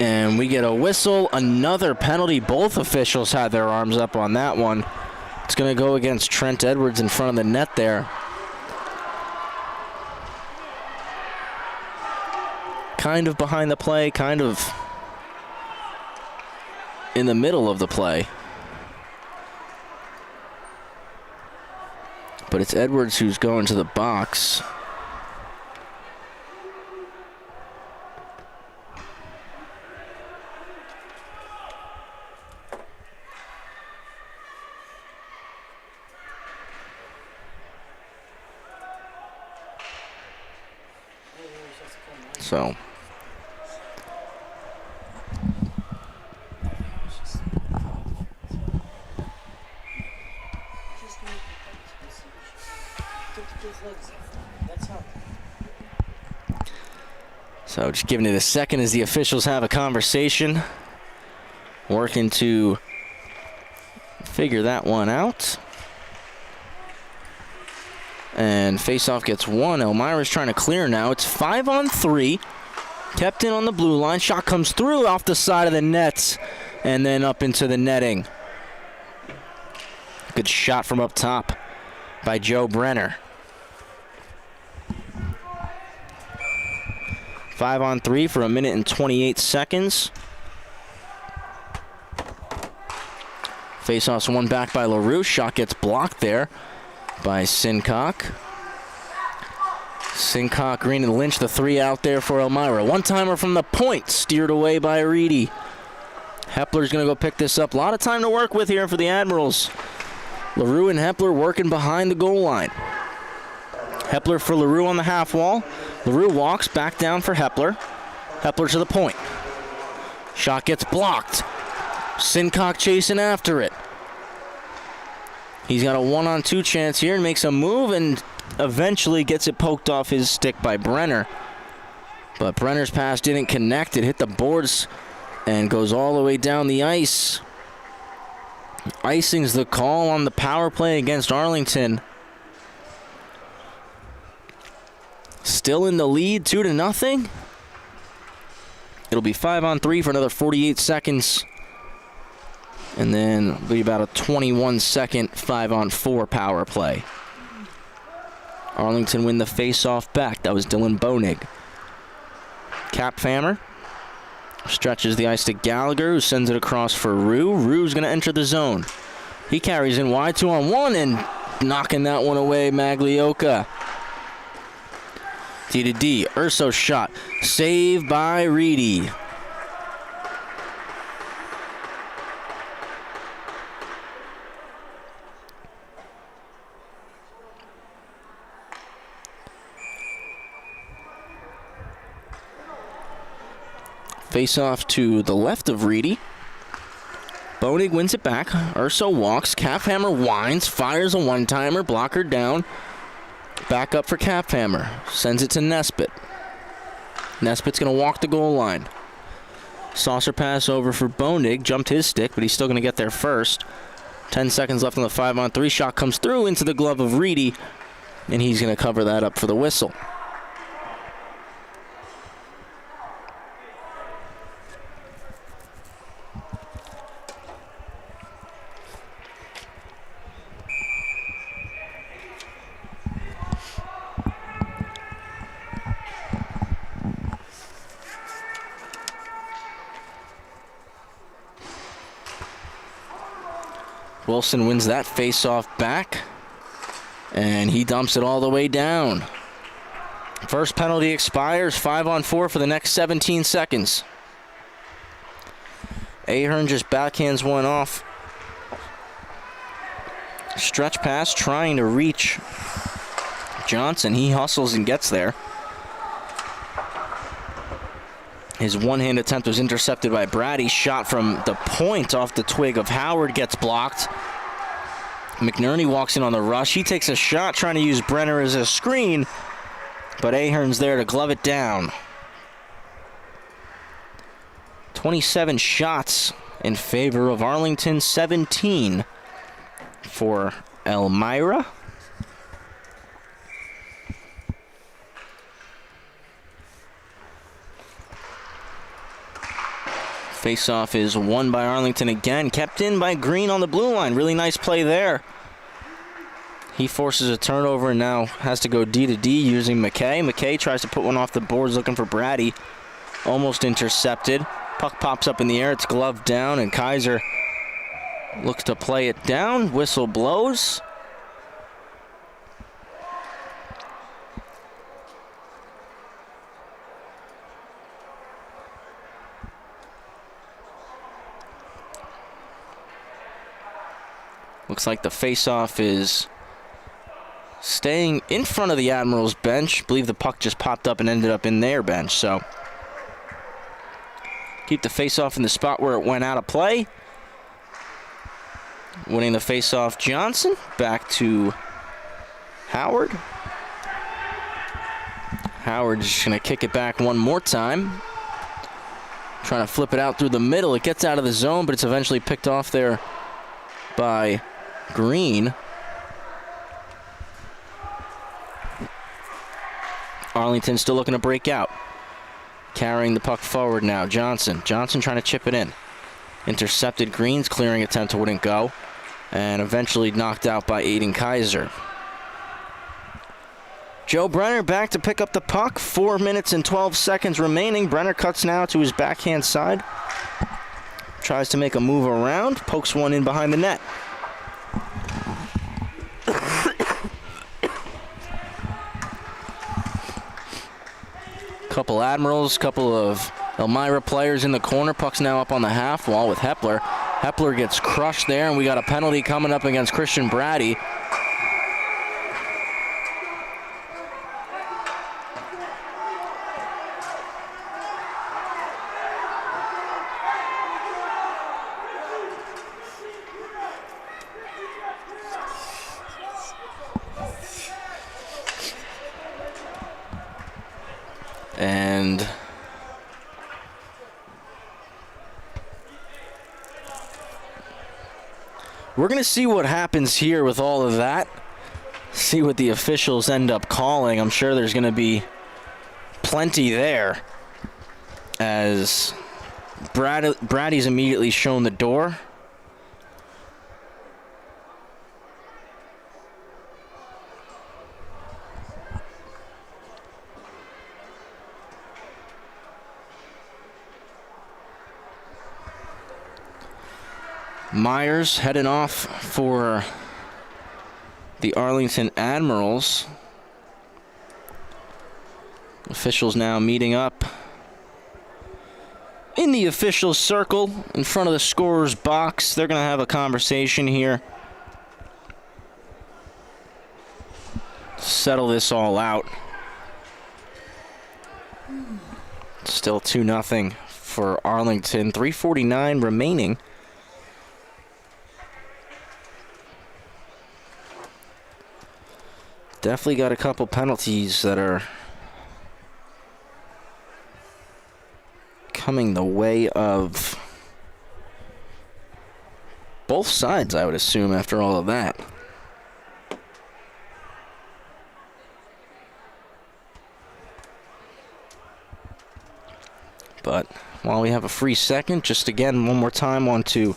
A: And we get a whistle, another penalty. Both officials had their arms up on that one. It's going to go against Trent Edwards in front of the net there. Kind of behind the play, kind of in the middle of the play. But it's Edwards who's going to the box. So just giving it a second as the officials have a conversation, working to figure that one out. And faceoff gets one. Elmira's trying to clear now. It's 5-on-3. Kept in on the blue line. Shot comes through off the side of the net and then up into the netting. Good shot from up top by Joe Brenner. 5-on-3 for 1 minute and 28 seconds. Faceoff's won back by LaRue. Shot gets blocked there by Sincock. Sincock, Green, and Lynch, the three out there for Elmira. One-timer from the point, steered away by Reedy. Hepler's going to go pick this up. A lot of time to work with here for the Admirals. LaRue and Hepler working behind the goal line. Hepler for LaRue on the half wall. LaRue walks back down for Hepler. Hepler to the point. Shot gets blocked. Sincock chasing after it. He's got a 1-on-2 chance here and makes a move and eventually gets it poked off his stick by Brenner. But Brenner's pass didn't connect. It hit the boards and goes all the way down the ice. Icing's the call on the power play against Arlington. Still in the lead, 2-0. It'll be 5-on-3 for another 48 seconds. And then it'll be about a 21-second 5-on-4 power play. Arlington win the face-off back. That was Dylan Bonig. Caphammer stretches the ice to Gallagher, who sends it across for Rue. Rue's going to enter the zone. He carries in wide, 2-on-1, and knocking that one away, Maglioka. D to D. Urso's shot. Saved by Reedy. Face off to the left of Reedy. Bonig wins it back. Urso walks. Caphammer winds. Fires a one-timer. Blocker down. Back up for Caphammer. Sends it to Nesbitt. Nesbitt's going to walk the goal line. Saucer pass over for Bonig. Jumped his stick, but he's still going to get there first. 10 seconds left on the 5-on-3. Shot comes through into the glove of Reedy, and he's going to cover that up for the whistle. Wilson wins that face-off back, and he dumps it all the way down. First penalty expires, 5-on-4 for the next 17 seconds. Ahern just backhands one off. Stretch pass trying to reach Johnson. He hustles and gets there. His one-hand attempt was intercepted by Brady. Shot from the point off the twig of Howard gets blocked. McNerney walks in on the rush. He takes a shot trying to use Brenner as a screen, but Ahern's there to glove it down. 27 shots in favor of Arlington, 17 for Elmira. Face-off is won by Arlington again, kept in by Green on the blue line. Really nice play there. He forces a turnover and now has to go D to D using McKay. McKay tries to put one off the boards looking for Brady. Almost intercepted. Puck pops up in the air. It's gloved down, and Kaiser looks to play it down. Whistle blows. Looks like the face-off is staying in front of the Admirals bench. I believe the puck just popped up and ended up in their bench, so keep the face-off in the spot where it went out of play. Winning the face-off, Johnson. Back to Howard. Howard's just going to kick it back one more time. Trying to flip it out through the middle. It gets out of the zone, but it's eventually picked off there by Green. Arlington still looking to break out. Carrying the puck forward now. Johnson trying to chip it in. Intercepted. Green's clearing attempt wouldn't go. And eventually knocked out by Aiden Kaiser. Joe Brenner back to pick up the puck. 4 minutes and 12 seconds remaining. Brenner cuts now to his backhand side. Tries to make a move around. Pokes one in behind the net. Couple Admirals, couple of Elmira players in the corner. Puck's now up on the half wall with Hepler. Hepler gets crushed there, and we got a penalty coming up against Christian Brady. And we're going to see what happens here with all of that. See what the officials end up calling. I'm sure there's going to be plenty there, as Brady's immediately shown the door. Myers heading off for the Arlington Admirals. Officials now meeting up in the official circle in front of the scorer's box. They're going to have a conversation here. Settle this all out. Still 2-0 for Arlington. 3:49 remaining. Definitely got a couple penalties that are coming the way of both sides, I would assume, after all of that. But while we have a free second, just again, one more time, want to,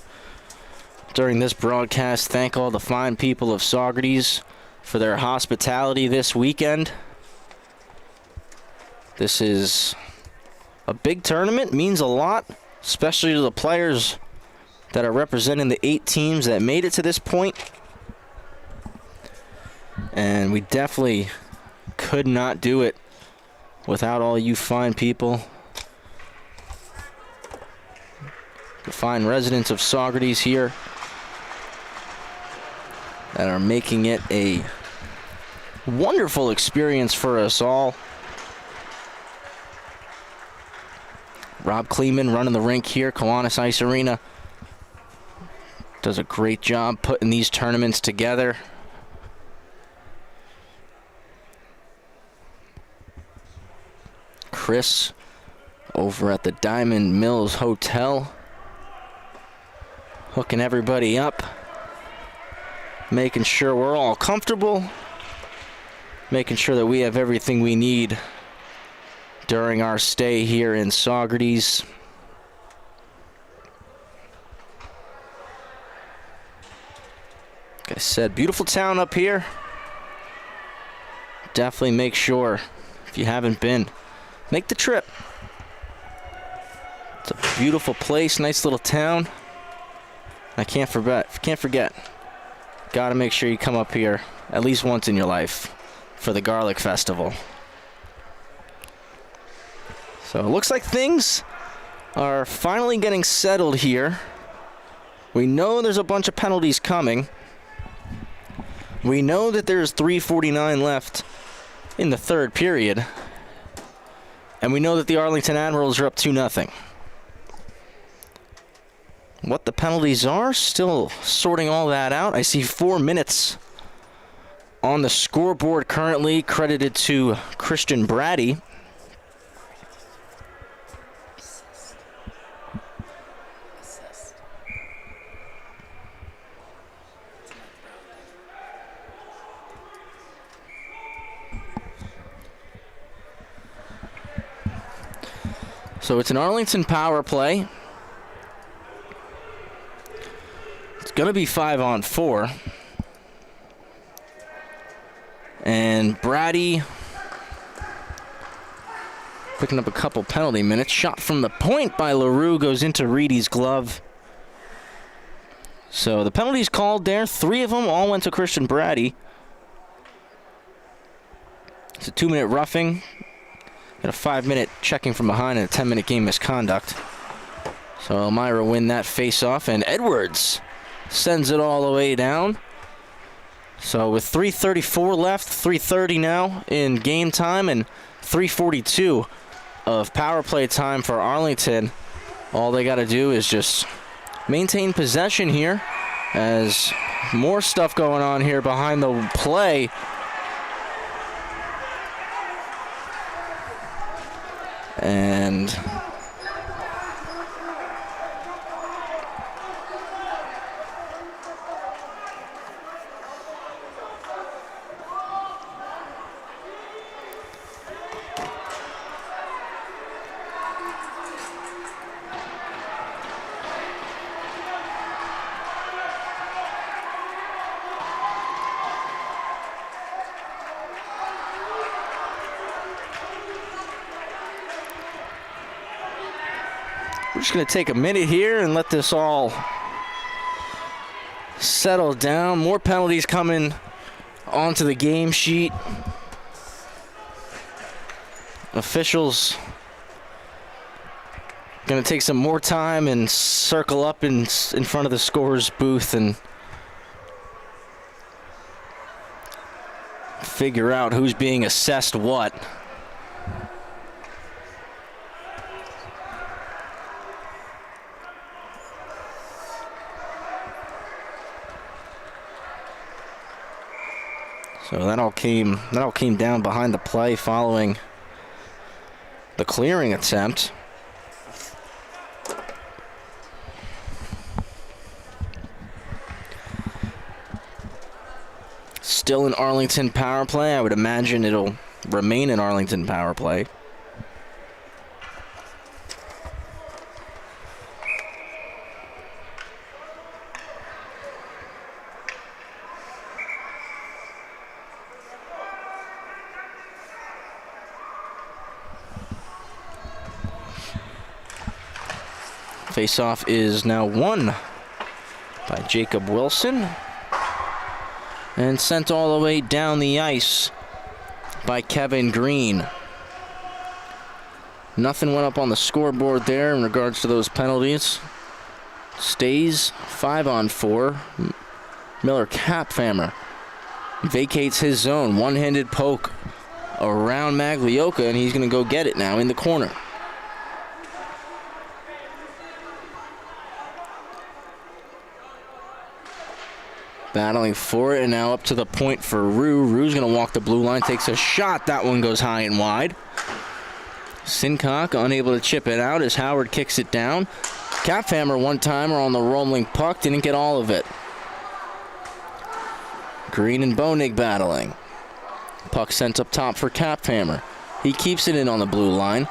A: during this broadcast, thank all the fine people of Saugerties for their hospitality this weekend. This is a big tournament, means a lot, especially to the players that are representing the 8 teams that made it to this point. And we definitely could not do it without all you fine people, the fine residents of Saugerties here that are making it a wonderful experience for us all. Rob Kleeman running the rink here, Kiwanis Ice Arena. Does a great job putting these tournaments together. Chris over at the Diamond Mills Hotel, hooking everybody up, making sure we're all comfortable, making sure that we have everything we need during our stay here in Saugerties. Like I said, beautiful town up here. Definitely make sure, if you haven't been, make the trip. It's a beautiful place, nice little town. I can't forget. Gotta make sure you come up here at least once in your life for the Garlic Festival. So it looks like things are finally getting settled here. We know there's a bunch of penalties coming. We know that there's 3:49 left in the third period. And we know that the Arlington Admirals are up 2-0. What the penalties are, still sorting all that out. I see 4 minutes on the scoreboard currently, credited to Christian Brady. So it's an Arlington power play. It's going to be 5-on-4. And Brady picking up a couple penalty minutes. Shot from the point by LaRue goes into Reedy's glove. So the penalties called there. 3 of them all went to Christian Brady. It's a 2-minute roughing. Got a 5-minute checking from behind and a 10-minute game misconduct. So Elmira win that face-off, and Edwards sends it all the way down. So with 3:34 left, 3:30 now in game time, and 3:42 of power play time for Arlington, all they got to do is just maintain possession here, as more stuff going on here behind the play. And we're just going to take a minute here and let this all settle down. More penalties coming onto the game sheet. Officials going to take some more time and circle up in front of the scorer's booth and figure out who's being assessed what. So that all came down behind the play following the clearing attempt. Still an Arlington power play. I would imagine it'll remain an Arlington power play. Face-off is now won by Jacob Wilson. And sent all the way down the ice by Kevin Green. Nothing went up on the scoreboard there in regards to those penalties. Stays 5-on-4. Miller Caphammer vacates his zone. One-handed poke around Maglioka, and he's going to go get it now in the corner. Battling for it, and now up to the point for Rue. Rue's going to walk the blue line, takes a shot. That one goes high and wide. Sincock unable to chip it out as Howard kicks it down. Caphammer one-timer on the rolling puck, didn't get all of it. Green and Bonig battling. Puck sent up top for Caphammer. He keeps it in on the blue line.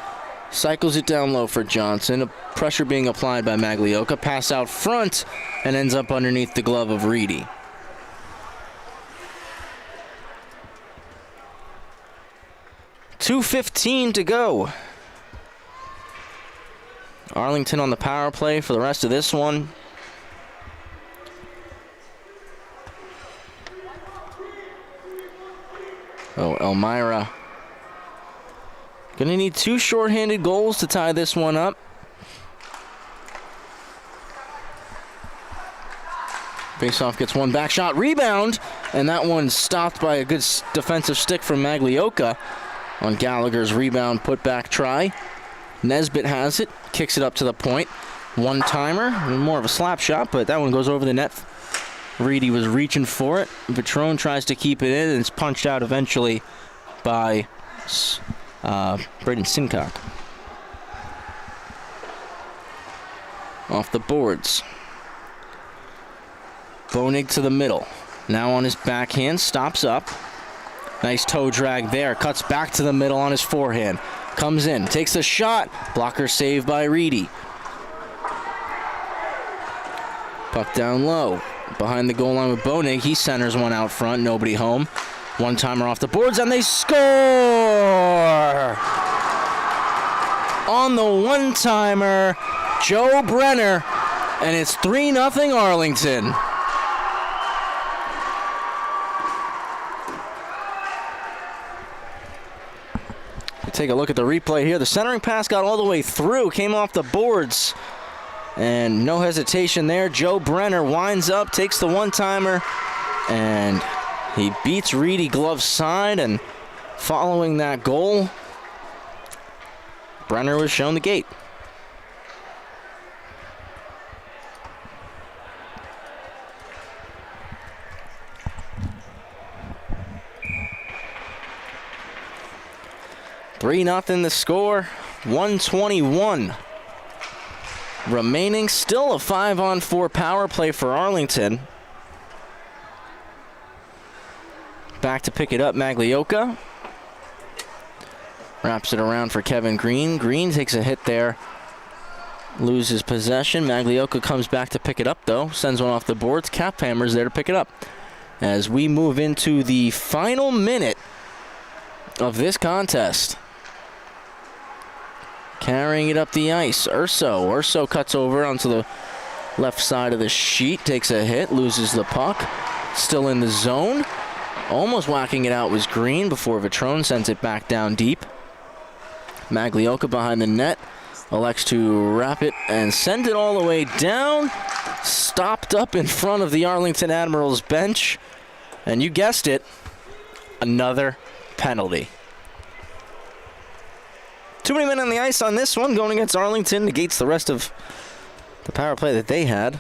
A: Cycles it down low for Johnson. Pressure being applied by Maglioka. Pass out front and ends up underneath the glove of Reedy. .2:15 to go. Arlington on the power play for the rest of this one. Oh, Elmira. Gonna need 2 shorthanded goals to tie this one up. Faceoff gets one back shot, rebound, and that one's stopped by a good defensive stick from Maglioka on Gallagher's rebound putback try. Nesbitt has it, kicks it up to the point. One-timer, more of a slap shot, but that one goes over the net. Reedy was reaching for it. Vitrone tries to keep it in, and it's punched out eventually by Braden Sincock. Off the boards. Bonig to the middle. Now on his backhand, stops up. Nice toe drag there. Cuts back to the middle on his forehand. Comes in, takes a shot. Blocker saved by Reedy. Puck down low. Behind the goal line with Bonig. He centers one out front. Nobody home. One-timer off the boards, and they score! On the one-timer, Joe Brenner, and it's 3-0 Arlington. Take a look at the replay here. The centering pass got all the way through, came off the boards, and no hesitation there. Joe Brenner winds up, takes the one-timer, and he beats Reedy glove side, and following that goal, Brenner was shown the gate. .3-0 the score, 1:21 remaining. Still a 5-on-4 power play for Arlington. Back to pick it up, Maglioka. Wraps it around for Kevin Green. Green takes a hit there. Loses possession. Maglioka comes back to pick it up, though. Sends one off the boards. Caphammer's there to pick it up. As we move into the final minute of this contest. Carrying it up the ice, Urso. Urso cuts over onto the left side of the sheet. Takes a hit, loses the puck. Still in the zone. Almost whacking it out was Green before Vitrone sends it back down deep. Maglioka behind the net. Elects to wrap it and send it all the way down. Stopped up in front of the Arlington Admirals bench. And you guessed it, another penalty. Too many men on the ice on this one. Going against Arlington negates the rest of the power play that they had.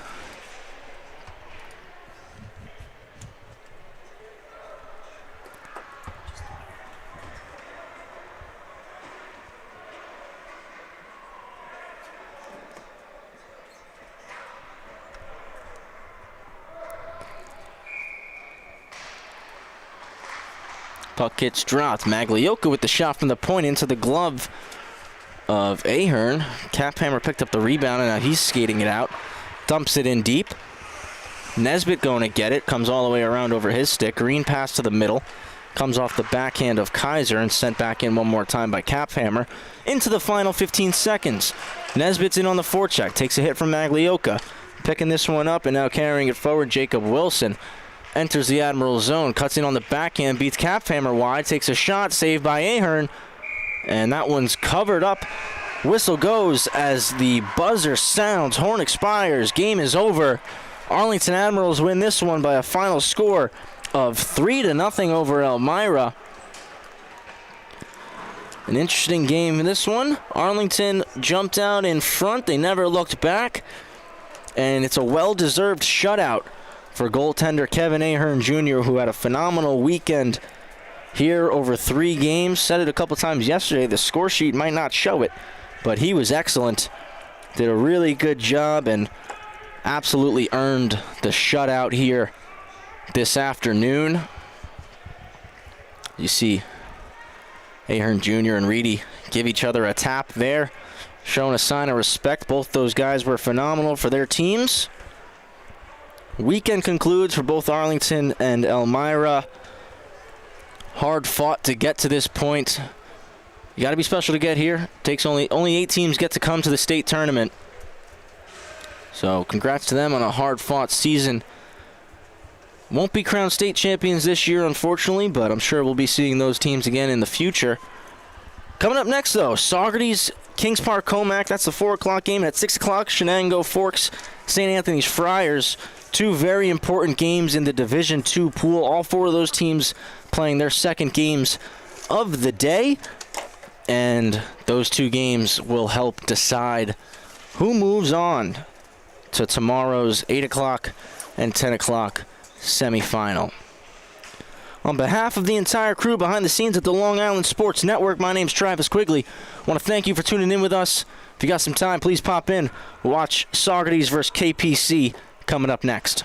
A: Puck gets dropped. Maglioka with the shot from the point into the glove of Ahern. Caphammer picked up the rebound, and now he's skating it out. Dumps it in deep. Nesbitt going to get it. Comes all the way around over his stick. Green pass to the middle. Comes off the backhand of Kaiser and sent back in one more time by Caphammer. Into the final 15 seconds. Nesbitt's in on the forecheck. Takes a hit from Maglioka. picking this one up and now carrying it forward. Jacob Wilson enters the Admiral zone, cuts in on the backhand, beats Kaphammer wide, takes a shot, saved by Ahern, and that one's covered up. Whistle goes as the buzzer sounds, horn expires, game is over. Arlington Admirals win this one by a final score of 3-0 over Elmira. An interesting game in this one. Arlington jumped out in front. They never looked back. And it's a well-deserved shutout for goaltender Kevin Ahern Jr., who had a phenomenal weekend here over 3 games. Said it a couple times yesterday. The score sheet might not show it, but he was excellent. Did a really good job and absolutely earned the shutout here this afternoon. You see Ahern Jr. and Reedy give each other a tap there, showing a sign of respect. Both those guys were phenomenal for their teams. Weekend concludes for both Arlington and Elmira. Hard fought to get to this point. You got to be special to get here. Takes only 8 teams get to come to the state tournament. So congrats to them on a hard-fought season. Won't be crowned state champions this year, unfortunately, but I'm sure we'll be seeing those teams again in the future. Coming up next, though, Saugerties, Kings Park, Comac. That's the 4 o'clock game. At 6 o'clock, Shenango, Forks, St. Anthony's, Friars. 2 very important games in the Division II pool. All 4 of those teams playing their second games of the day. And those 2 games will help decide who moves on to tomorrow's 8 o'clock and 10 o'clock semifinal. On behalf of the entire crew behind the scenes at the Long Island Sports Network, my name's Travis Quigley. I want to thank you for tuning in with us. If you got some time, please pop in. Watch Saugerties versus KPC coming up next.